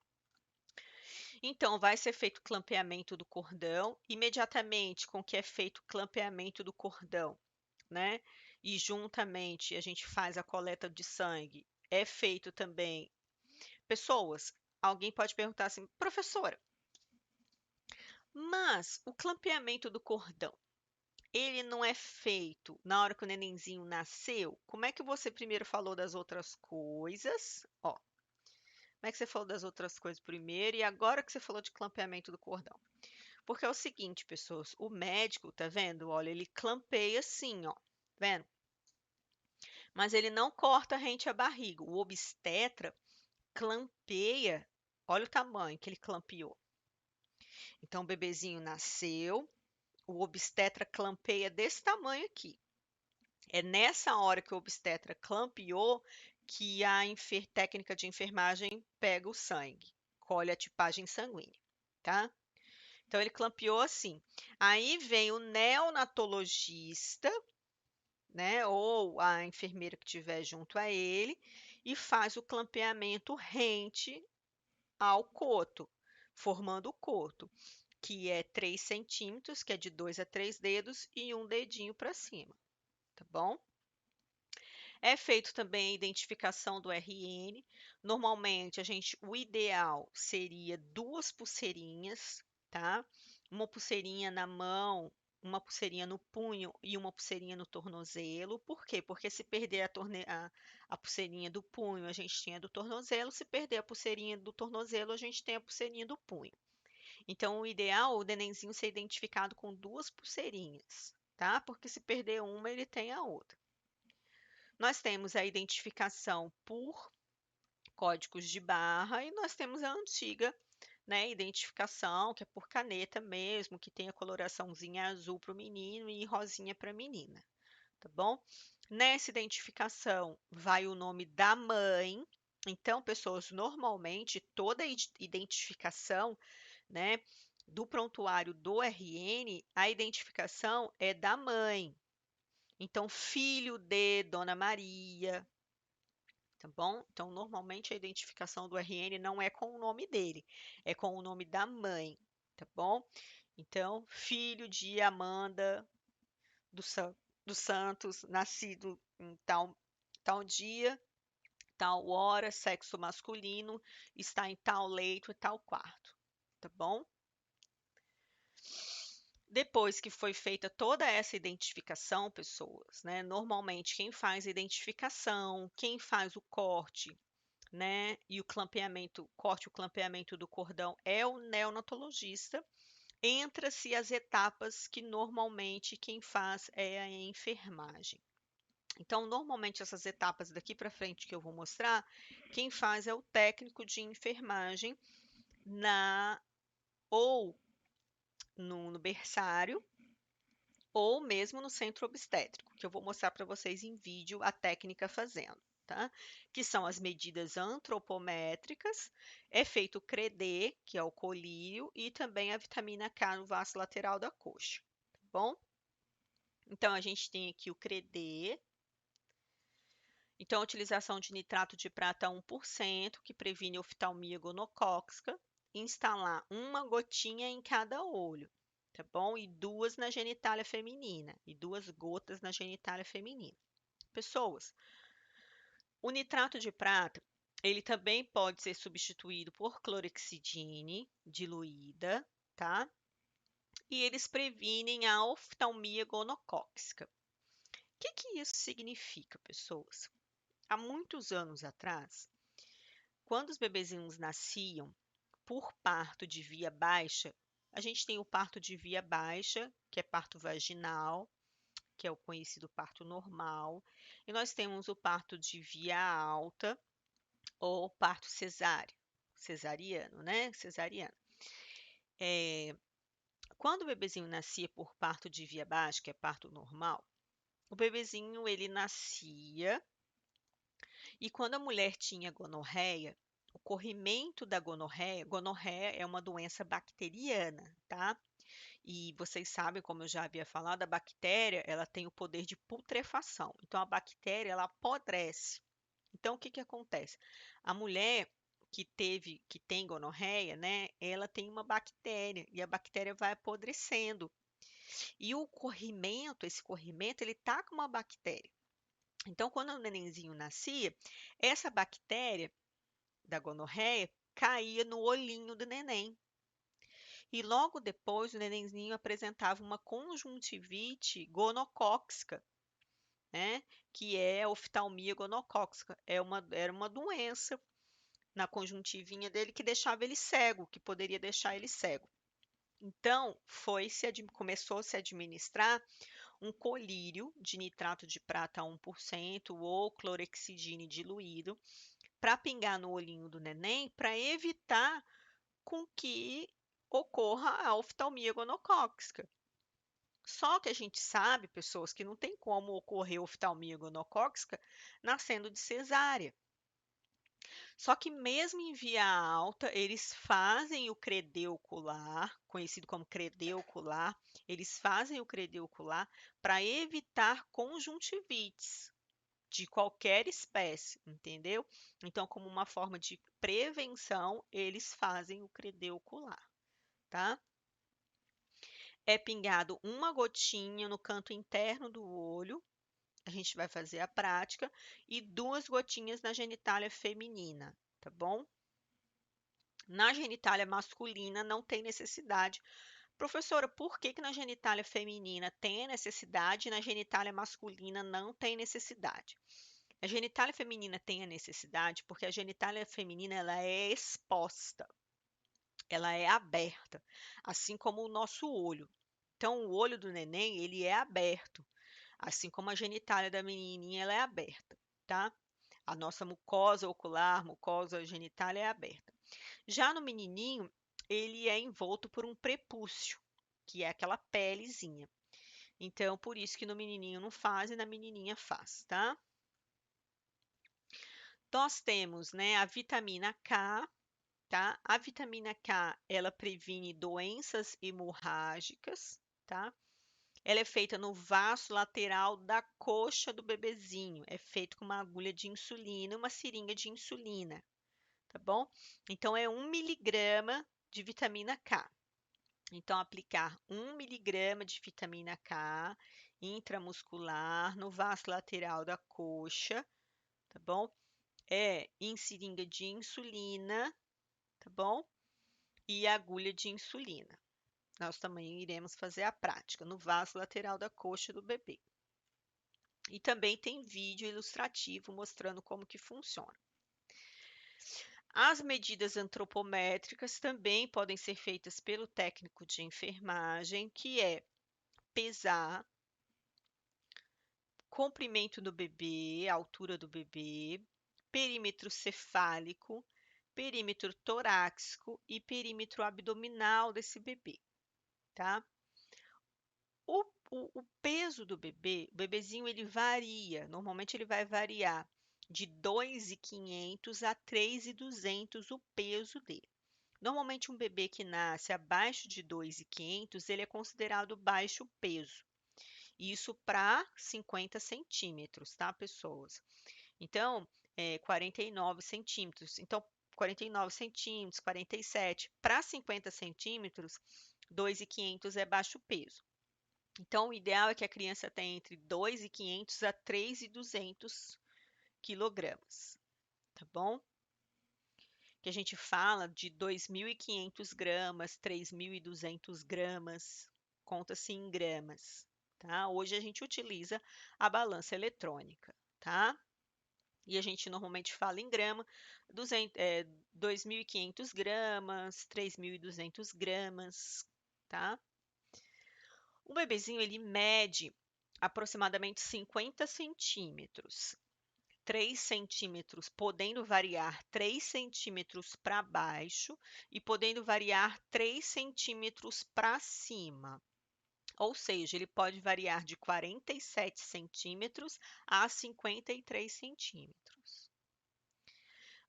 Então, vai ser feito o clampeamento do cordão, imediatamente com que é feito o clampeamento do cordão, né? E juntamente a gente faz a coleta de sangue. É feito também. Pessoas, alguém pode perguntar assim, professora, mas o clampeamento do cordão, ele não é feito na hora que o nenenzinho nasceu? Como é que você primeiro falou das outras coisas? Ó, como é que você falou das outras coisas primeiro e agora que você falou de clampeamento do cordão? Porque é o seguinte, pessoas, o médico, tá vendo? Olha, ele clampeia assim, ó, vendo? Mas ele não corta rente à barriga. O obstetra clampeia, olha o tamanho que ele clampeou. Então, o bebezinho nasceu, o obstetra clampeia desse tamanho aqui. É nessa hora que o obstetra clampeou que a técnica de enfermagem pega o sangue, colhe a tipagem sanguínea, tá? Então, ele clampeou assim. Aí vem o neonatologista, né, ou a enfermeira que estiver junto a ele, e faz o clampeamento rente ao coto, formando o coto, que é 3 centímetros, que é de 2 a 3 dedos, e um dedinho para cima, tá bom? É feito também a identificação do RN. Normalmente, o ideal seria 2 pulseirinhas, tá? Uma pulseirinha na mão uma pulseirinha no punho e uma pulseirinha no tornozelo. Por quê? Porque se perder a pulseirinha do punho, a gente tem a do tornozelo. Se perder a pulseirinha do tornozelo, a gente tem a pulseirinha do punho. Então, o ideal é o nenenzinho ser identificado com duas pulseirinhas, tá? Porque se perder uma, ele tem a outra. Nós temos a identificação por códigos de barra e nós temos a antiga, né, identificação, que é por caneta mesmo, que tem a coloraçãozinha azul para o menino e rosinha para a menina, tá bom? Nessa identificação vai o nome da mãe. Então, pessoas, normalmente toda identificação, né, do prontuário do RN, a identificação é da mãe. Então, filho de Dona Maria, tá bom? Então, normalmente a identificação do RN não é com o nome dele, é com o nome da mãe, tá bom? Então, filho de Amanda do San- dos Santos, nascido em tal dia, tal hora, sexo masculino, está em tal leito e tal quarto, tá bom? Depois que foi feita toda essa identificação, pessoas, né? Normalmente quem faz a identificação, quem faz o corte, né? E o clampeamento, corte e o clampeamento do cordão é o neonatologista. Entra-se as etapas que normalmente quem faz é a enfermagem. Então, normalmente essas etapas daqui para frente que eu vou mostrar, quem faz é o técnico de enfermagem na ou no berçário ou mesmo no centro obstétrico, que eu vou mostrar para vocês em vídeo a técnica fazendo, tá? Que são as medidas antropométricas, é feito o CREDE, que é o colírio, e também a vitamina K no vaso lateral da coxa, tá bom? Então, a gente tem aqui o CREDE. Então, a utilização de nitrato de prata 1%, que previne oftalmia gonocócica, instalar uma gotinha em cada olho, tá bom? E duas na genitália feminina, e duas gotas na genitália feminina. Pessoas, o nitrato de prata, ele também pode ser substituído por clorexidine diluída, tá? E eles previnem a oftalmia gonocócica. O que isso significa, pessoas? Há muitos anos atrás, quando os bebezinhos nasciam por parto de via baixa, a gente tem o parto de via baixa, que é parto vaginal, que é o conhecido parto normal, e nós temos o parto de via alta ou parto cesariano, né? Cesariano. Quando o bebezinho nascia por parto de via baixa, que é parto normal, o bebezinho ele nascia e quando a mulher tinha gonorreia, o corrimento da gonorreia é uma doença bacteriana, tá? E vocês sabem, como eu já havia falado, a bactéria, ela tem o poder de putrefação. Então, a bactéria, ela apodrece. Então, o que que acontece? A mulher que tem gonorreia, né, ela tem uma bactéria e a bactéria vai apodrecendo. E esse corrimento, ele tá com uma bactéria. Então, quando o nenenzinho nascia, essa bactéria da gonorreia caía no olhinho do neném. E logo depois o nenenzinho apresentava uma conjuntivite gonocócica, né? Que é a oftalmia gonocócica. Era uma doença na conjuntivinha dele que deixava ele cego, que poderia deixar ele cego. Então, começou a se administrar um colírio de nitrato de prata 1% ou clorexidine diluído para pingar no olhinho do neném para evitar com que ocorra a oftalmia gonocócica. Só que a gente sabe, pessoas, que não tem como ocorrer oftalmia gonocócica nascendo de cesárea. Só que mesmo em via alta, eles fazem o credê ocular, conhecido como credê ocular, eles fazem o credê ocular para evitar conjuntivites de qualquer espécie, entendeu? Então, como uma forma de prevenção, eles fazem o credê ocular, tá? É pingado uma gotinha no canto interno do olho, a gente vai fazer a prática, e duas gotinhas na genitália feminina, tá bom? Na genitália masculina não tem necessidade, Professora, por que que na genitália feminina tem a necessidade e na genitália masculina não tem necessidade? A genitália feminina tem a necessidade porque a genitália feminina ela é exposta, ela é aberta, assim como o nosso olho. Então, o olho do neném, ele é aberto, assim como a genitália da menininha, ela é aberta, tá? A nossa mucosa ocular, mucosa genitália é aberta. Já no menininho, ele é envolto por um prepúcio, que é aquela pelezinha. Então, por isso que no menininho não faz e na menininha faz, tá? Nós temos, né, a vitamina K, tá? A vitamina K, ela previne doenças hemorrágicas, tá? Ela é feita no vaso lateral da coxa do bebezinho. É feito com uma agulha de insulina, uma seringa de insulina, tá bom? Então, é 1 miligrama de vitamina K. Então, aplicar 1 miligrama de vitamina K intramuscular no vaso lateral da coxa, tá bom? É em seringa de insulina, tá bom? E agulha de insulina. Nós também iremos fazer a prática no vaso lateral da coxa do bebê. E também tem vídeo ilustrativo mostrando como que funciona. As medidas antropométricas também podem ser feitas pelo técnico de enfermagem, que é pesar comprimento do bebê, altura do bebê, perímetro cefálico, perímetro torácico e perímetro abdominal desse bebê, tá? O peso do bebê, o bebezinho ele varia, normalmente ele vai variar de 2.500 a 3.200 o peso dele. Normalmente um bebê que nasce abaixo de 2.500, ele é considerado baixo peso. Isso para 50 centímetros, tá, pessoas? Então, 49 centímetros. Então, 49 centímetros, 47. Para 50 centímetros, 2.500 é baixo peso. Então, o ideal é que a criança tenha entre 2.500 a 3.200 quilogramas, tá bom? Que a gente fala de 2.500 gramas, 3.200 gramas, conta-se em gramas, tá? Hoje a gente utiliza a balança eletrônica, tá? E a gente normalmente fala em grama, 2.500 gramas, 3.200 gramas, tá? O bebezinho, ele mede aproximadamente 50 centímetros. 3 centímetros, podendo variar 3 centímetros para baixo e podendo variar 3 centímetros para cima. Ou seja, ele pode variar de 47 centímetros a 53 centímetros.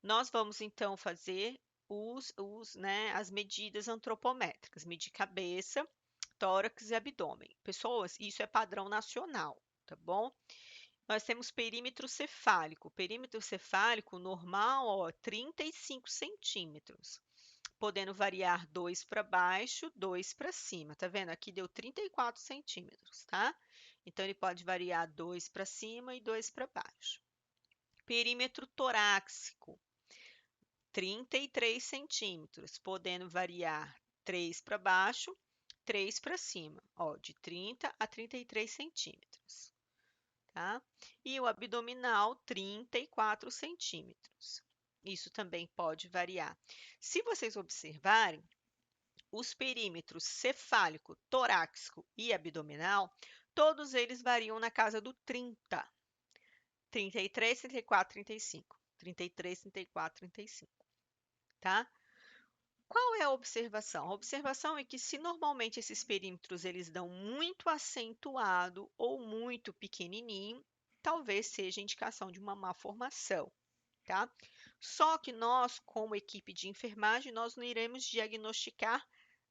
Nós vamos então fazer as medidas antropométricas, medir cabeça, tórax e abdômen. Pessoas, isso é padrão nacional, tá bom? Nós temos perímetro cefálico. Perímetro cefálico normal, ó, 35 centímetros, podendo variar 2 para baixo, 2 para cima. Tá vendo? Aqui deu 34 centímetros, tá? Então, ele pode variar 2 para cima e 2 para baixo. Perímetro torácico, 33 centímetros, podendo variar 3 para baixo, 3 para cima, ó, de 30 a 33 centímetros, tá? E o abdominal, 34 centímetros. Isso também pode variar. Se vocês observarem, os perímetros cefálico, torácico e abdominal, todos eles variam na casa do 30. 33, 34, 35. 33, 34, 35. Tá? Qual é a observação? A observação é que se normalmente esses perímetros eles dão muito acentuado ou muito pequenininho, talvez seja indicação de uma má formação, tá? Só que nós, como equipe de enfermagem, nós não iremos diagnosticar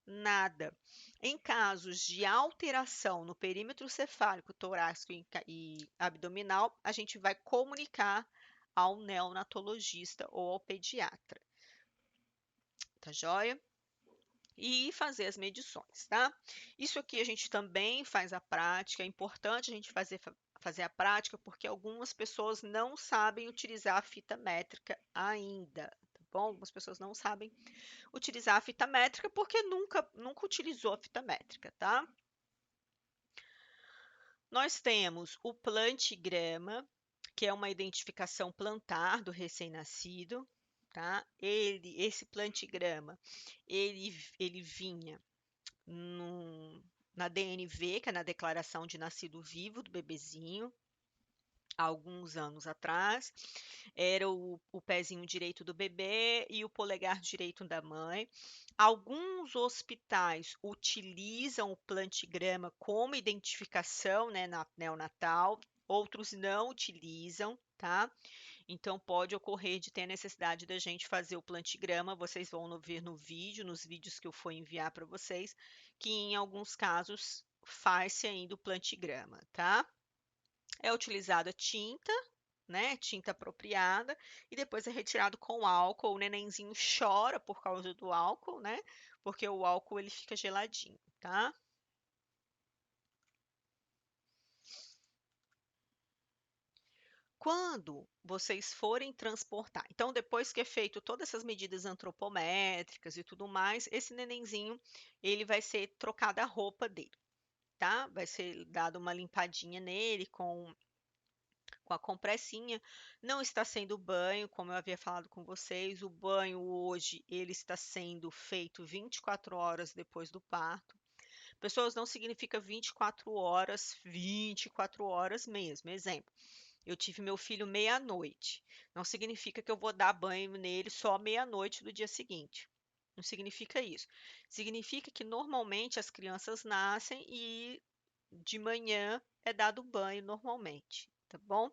nada. Em casos de alteração no perímetro cefálico, torácico e abdominal, a gente vai comunicar ao neonatologista ou ao pediatra. Tá joia? E fazer as medições, tá? Isso aqui a gente também faz a prática, é importante a gente fazer a prática porque algumas pessoas não sabem utilizar a fita métrica ainda, tá bom? Algumas pessoas não sabem utilizar a fita métrica porque nunca utilizou a fita métrica, tá? Nós temos o plantigrama, que é uma identificação plantar do recém-nascido, tá? Esse plantigrama, ele vinha na DNV, que é na Declaração de Nascido Vivo do bebezinho, há alguns anos atrás. Era o pezinho direito do bebê e o polegar direito da mãe. Alguns hospitais utilizam o plantigrama como identificação, né, neonatal, outros não utilizam, tá? Então pode ocorrer de ter a necessidade da gente fazer o plantigrama. Vocês vão ver no vídeo, nos vídeos que eu for enviar para vocês, que em alguns casos faz-se ainda o plantigrama, tá? É utilizada tinta, né? Tinta apropriada, e depois é retirado com álcool. O nenenzinho chora por causa do álcool, né? Porque o álcool ele fica geladinho, tá? Quando vocês forem transportar, então depois que é feito todas essas medidas antropométricas e tudo mais, esse nenenzinho ele vai ser trocada a roupa dele, tá? Vai ser dado uma limpadinha nele com a compressinha. Não está sendo banho, como eu havia falado com vocês. O banho hoje ele está sendo feito 24 horas depois do parto. Pessoas, não significa 24 horas mesmo. Exemplo, eu tive meu filho meia-noite. Não significa que eu vou dar banho nele só meia-noite do dia seguinte. Não significa isso. Significa que normalmente as crianças nascem e de manhã é dado banho normalmente, tá bom?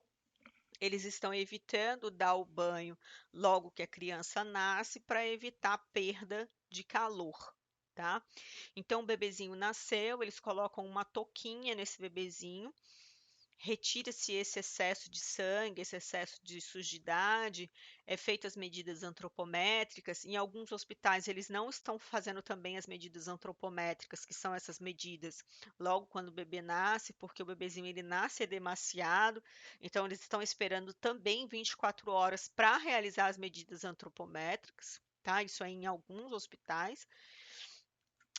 Eles estão evitando dar o banho logo que a criança nasce para evitar perda de calor, tá? Então, o bebezinho nasceu, eles colocam uma touquinha nesse bebezinho, retira-se esse excesso de sangue, esse excesso de sujidade, é feito as medidas antropométricas. Em alguns hospitais eles não estão fazendo também as medidas antropométricas, que são essas medidas logo quando o bebê nasce, porque o bebezinho ele nasce demasiado, então eles estão esperando também 24 horas para realizar as medidas antropométricas, tá? Isso aí em alguns hospitais.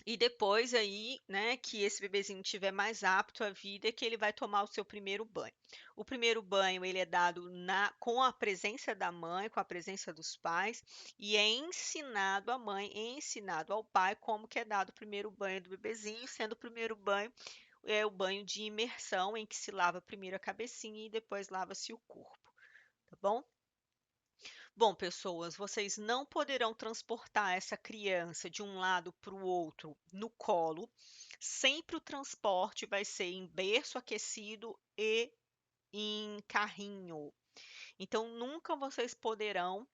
E depois aí, né, que esse bebezinho tiver mais apto à vida, é que ele vai tomar o seu primeiro banho. O primeiro banho ele é dado com a presença da mãe, com a presença dos pais, e é ensinado à mãe, é ensinado ao pai como que é dado o primeiro banho do bebezinho, sendo o primeiro banho é o banho de imersão, em que se lava primeiro a cabecinha e depois lava-se o corpo, tá bom? Bom, pessoas, vocês não poderão transportar essa criança de um lado para o outro no colo. Sempre o transporte vai ser em berço aquecido e em carrinho. Então, nunca vocês poderão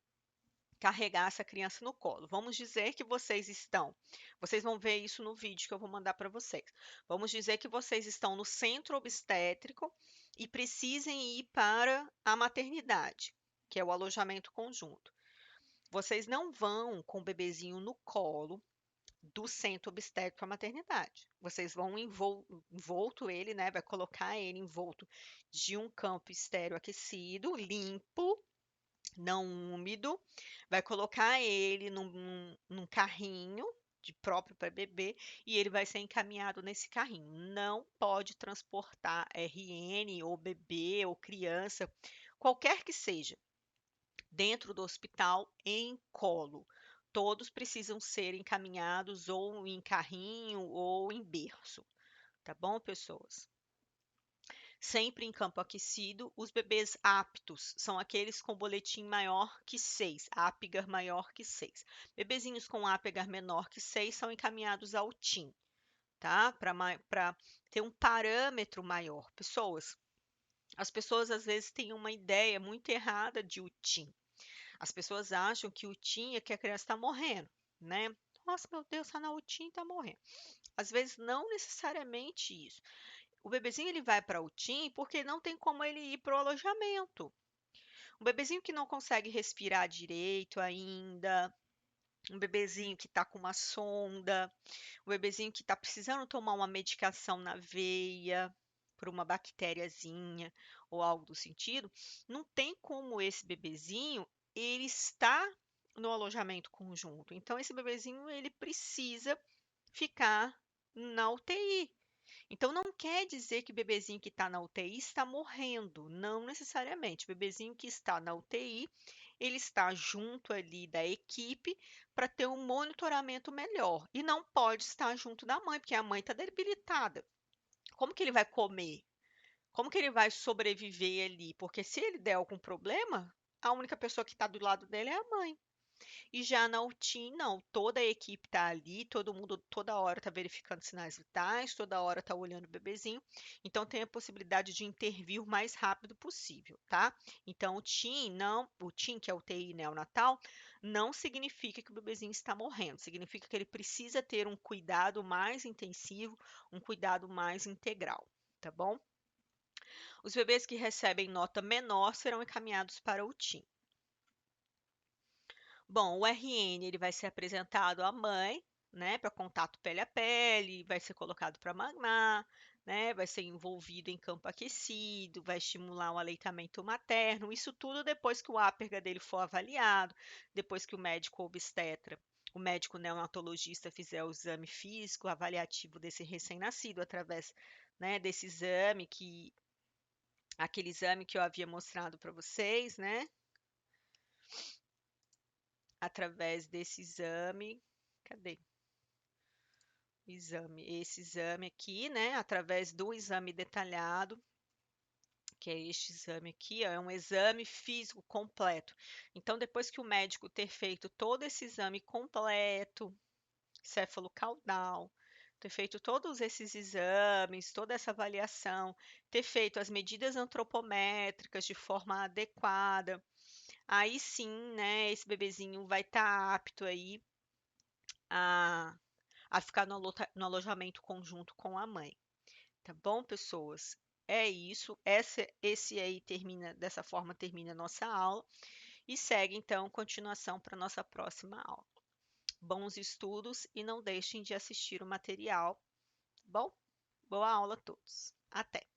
carregar essa criança no colo. Vamos dizer que vocês vão ver isso no vídeo que eu vou mandar para vocês. Vamos dizer que vocês estão no centro obstétrico e precisem ir para a maternidade, que é o alojamento conjunto. Vocês não vão com o bebezinho no colo do centro obstétrico à maternidade. Vocês vão envolto ele, né? Vai colocar ele envolto de um campo estéreo aquecido, limpo, não úmido. Vai colocar ele num carrinho de próprio para bebê e ele vai ser encaminhado nesse carrinho. Não pode transportar RN ou bebê ou criança, qualquer que seja, dentro do hospital em colo. Todos precisam ser encaminhados ou em carrinho ou em berço, tá bom, pessoas? Sempre em campo aquecido, os bebês aptos são aqueles com boletim maior que 6, Apgar maior que 6. Bebezinhos com Apgar menor que 6 são encaminhados ao TIM, tá? Para ter um parâmetro maior. As pessoas às vezes têm uma ideia muito errada de UTIM. As pessoas acham que o TIM é que a criança está morrendo, né? Nossa, meu Deus, está na UTIM, está morrendo. Às vezes não necessariamente isso. O bebezinho ele vai para a UTIM porque não tem como ele ir para o alojamento. Um bebezinho que não consegue respirar direito ainda, um bebezinho que está com uma sonda, um bebezinho que está precisando tomar uma medicação na veia por uma bactériazinha ou algo do sentido, não tem como esse bebezinho ele estar no alojamento conjunto. Então, esse bebezinho, ele precisa ficar na UTI. Então, não quer dizer que o bebezinho que está na UTI está morrendo, não necessariamente. O bebezinho que está na UTI, ele está junto ali da equipe para ter um monitoramento melhor. E não pode estar junto da mãe, porque a mãe está debilitada. Como que ele vai comer? Como que ele vai sobreviver ali? Porque se ele der algum problema, a única pessoa que está do lado dele é a mãe. E já na UTI, não. Toda a equipe está ali, todo mundo toda hora está verificando sinais vitais, toda hora está olhando o bebezinho. Então tem a possibilidade de intervir o mais rápido possível, tá? Então o TIM, que é o UTI neonatal, não significa que o bebezinho está morrendo. Significa que ele precisa ter um cuidado mais intensivo, um cuidado mais integral, tá bom? Os bebês que recebem nota menor serão encaminhados para o TIM. Bom, o RN ele vai ser apresentado à mãe, né, para contato pele a pele, vai ser colocado para mamar, né, vai ser envolvido em campo aquecido, vai estimular o aleitamento materno, isso tudo depois que o áperga dele for avaliado, depois que o médico obstetra, o médico neonatologista fizer o exame físico avaliativo desse recém-nascido através, né, desse exame aquele exame que eu havia mostrado para vocês, né? Através desse exame, cadê? Esse exame aqui, né? Através do exame detalhado, que é este exame aqui, ó, é um exame físico completo. Então, depois que o médico ter feito todo esse exame completo, céfalo-caudal, ter feito todos esses exames, toda essa avaliação, ter feito as medidas antropométricas de forma adequada, aí sim, né, esse bebezinho vai estar apto aí a, a ficar no alojamento conjunto com a mãe. Tá bom, pessoas? É isso. Esse aí termina, dessa forma termina a nossa aula e segue então continuação para a nossa próxima aula. Bons estudos e não deixem de assistir o material, tá bom? Boa aula a todos. Até!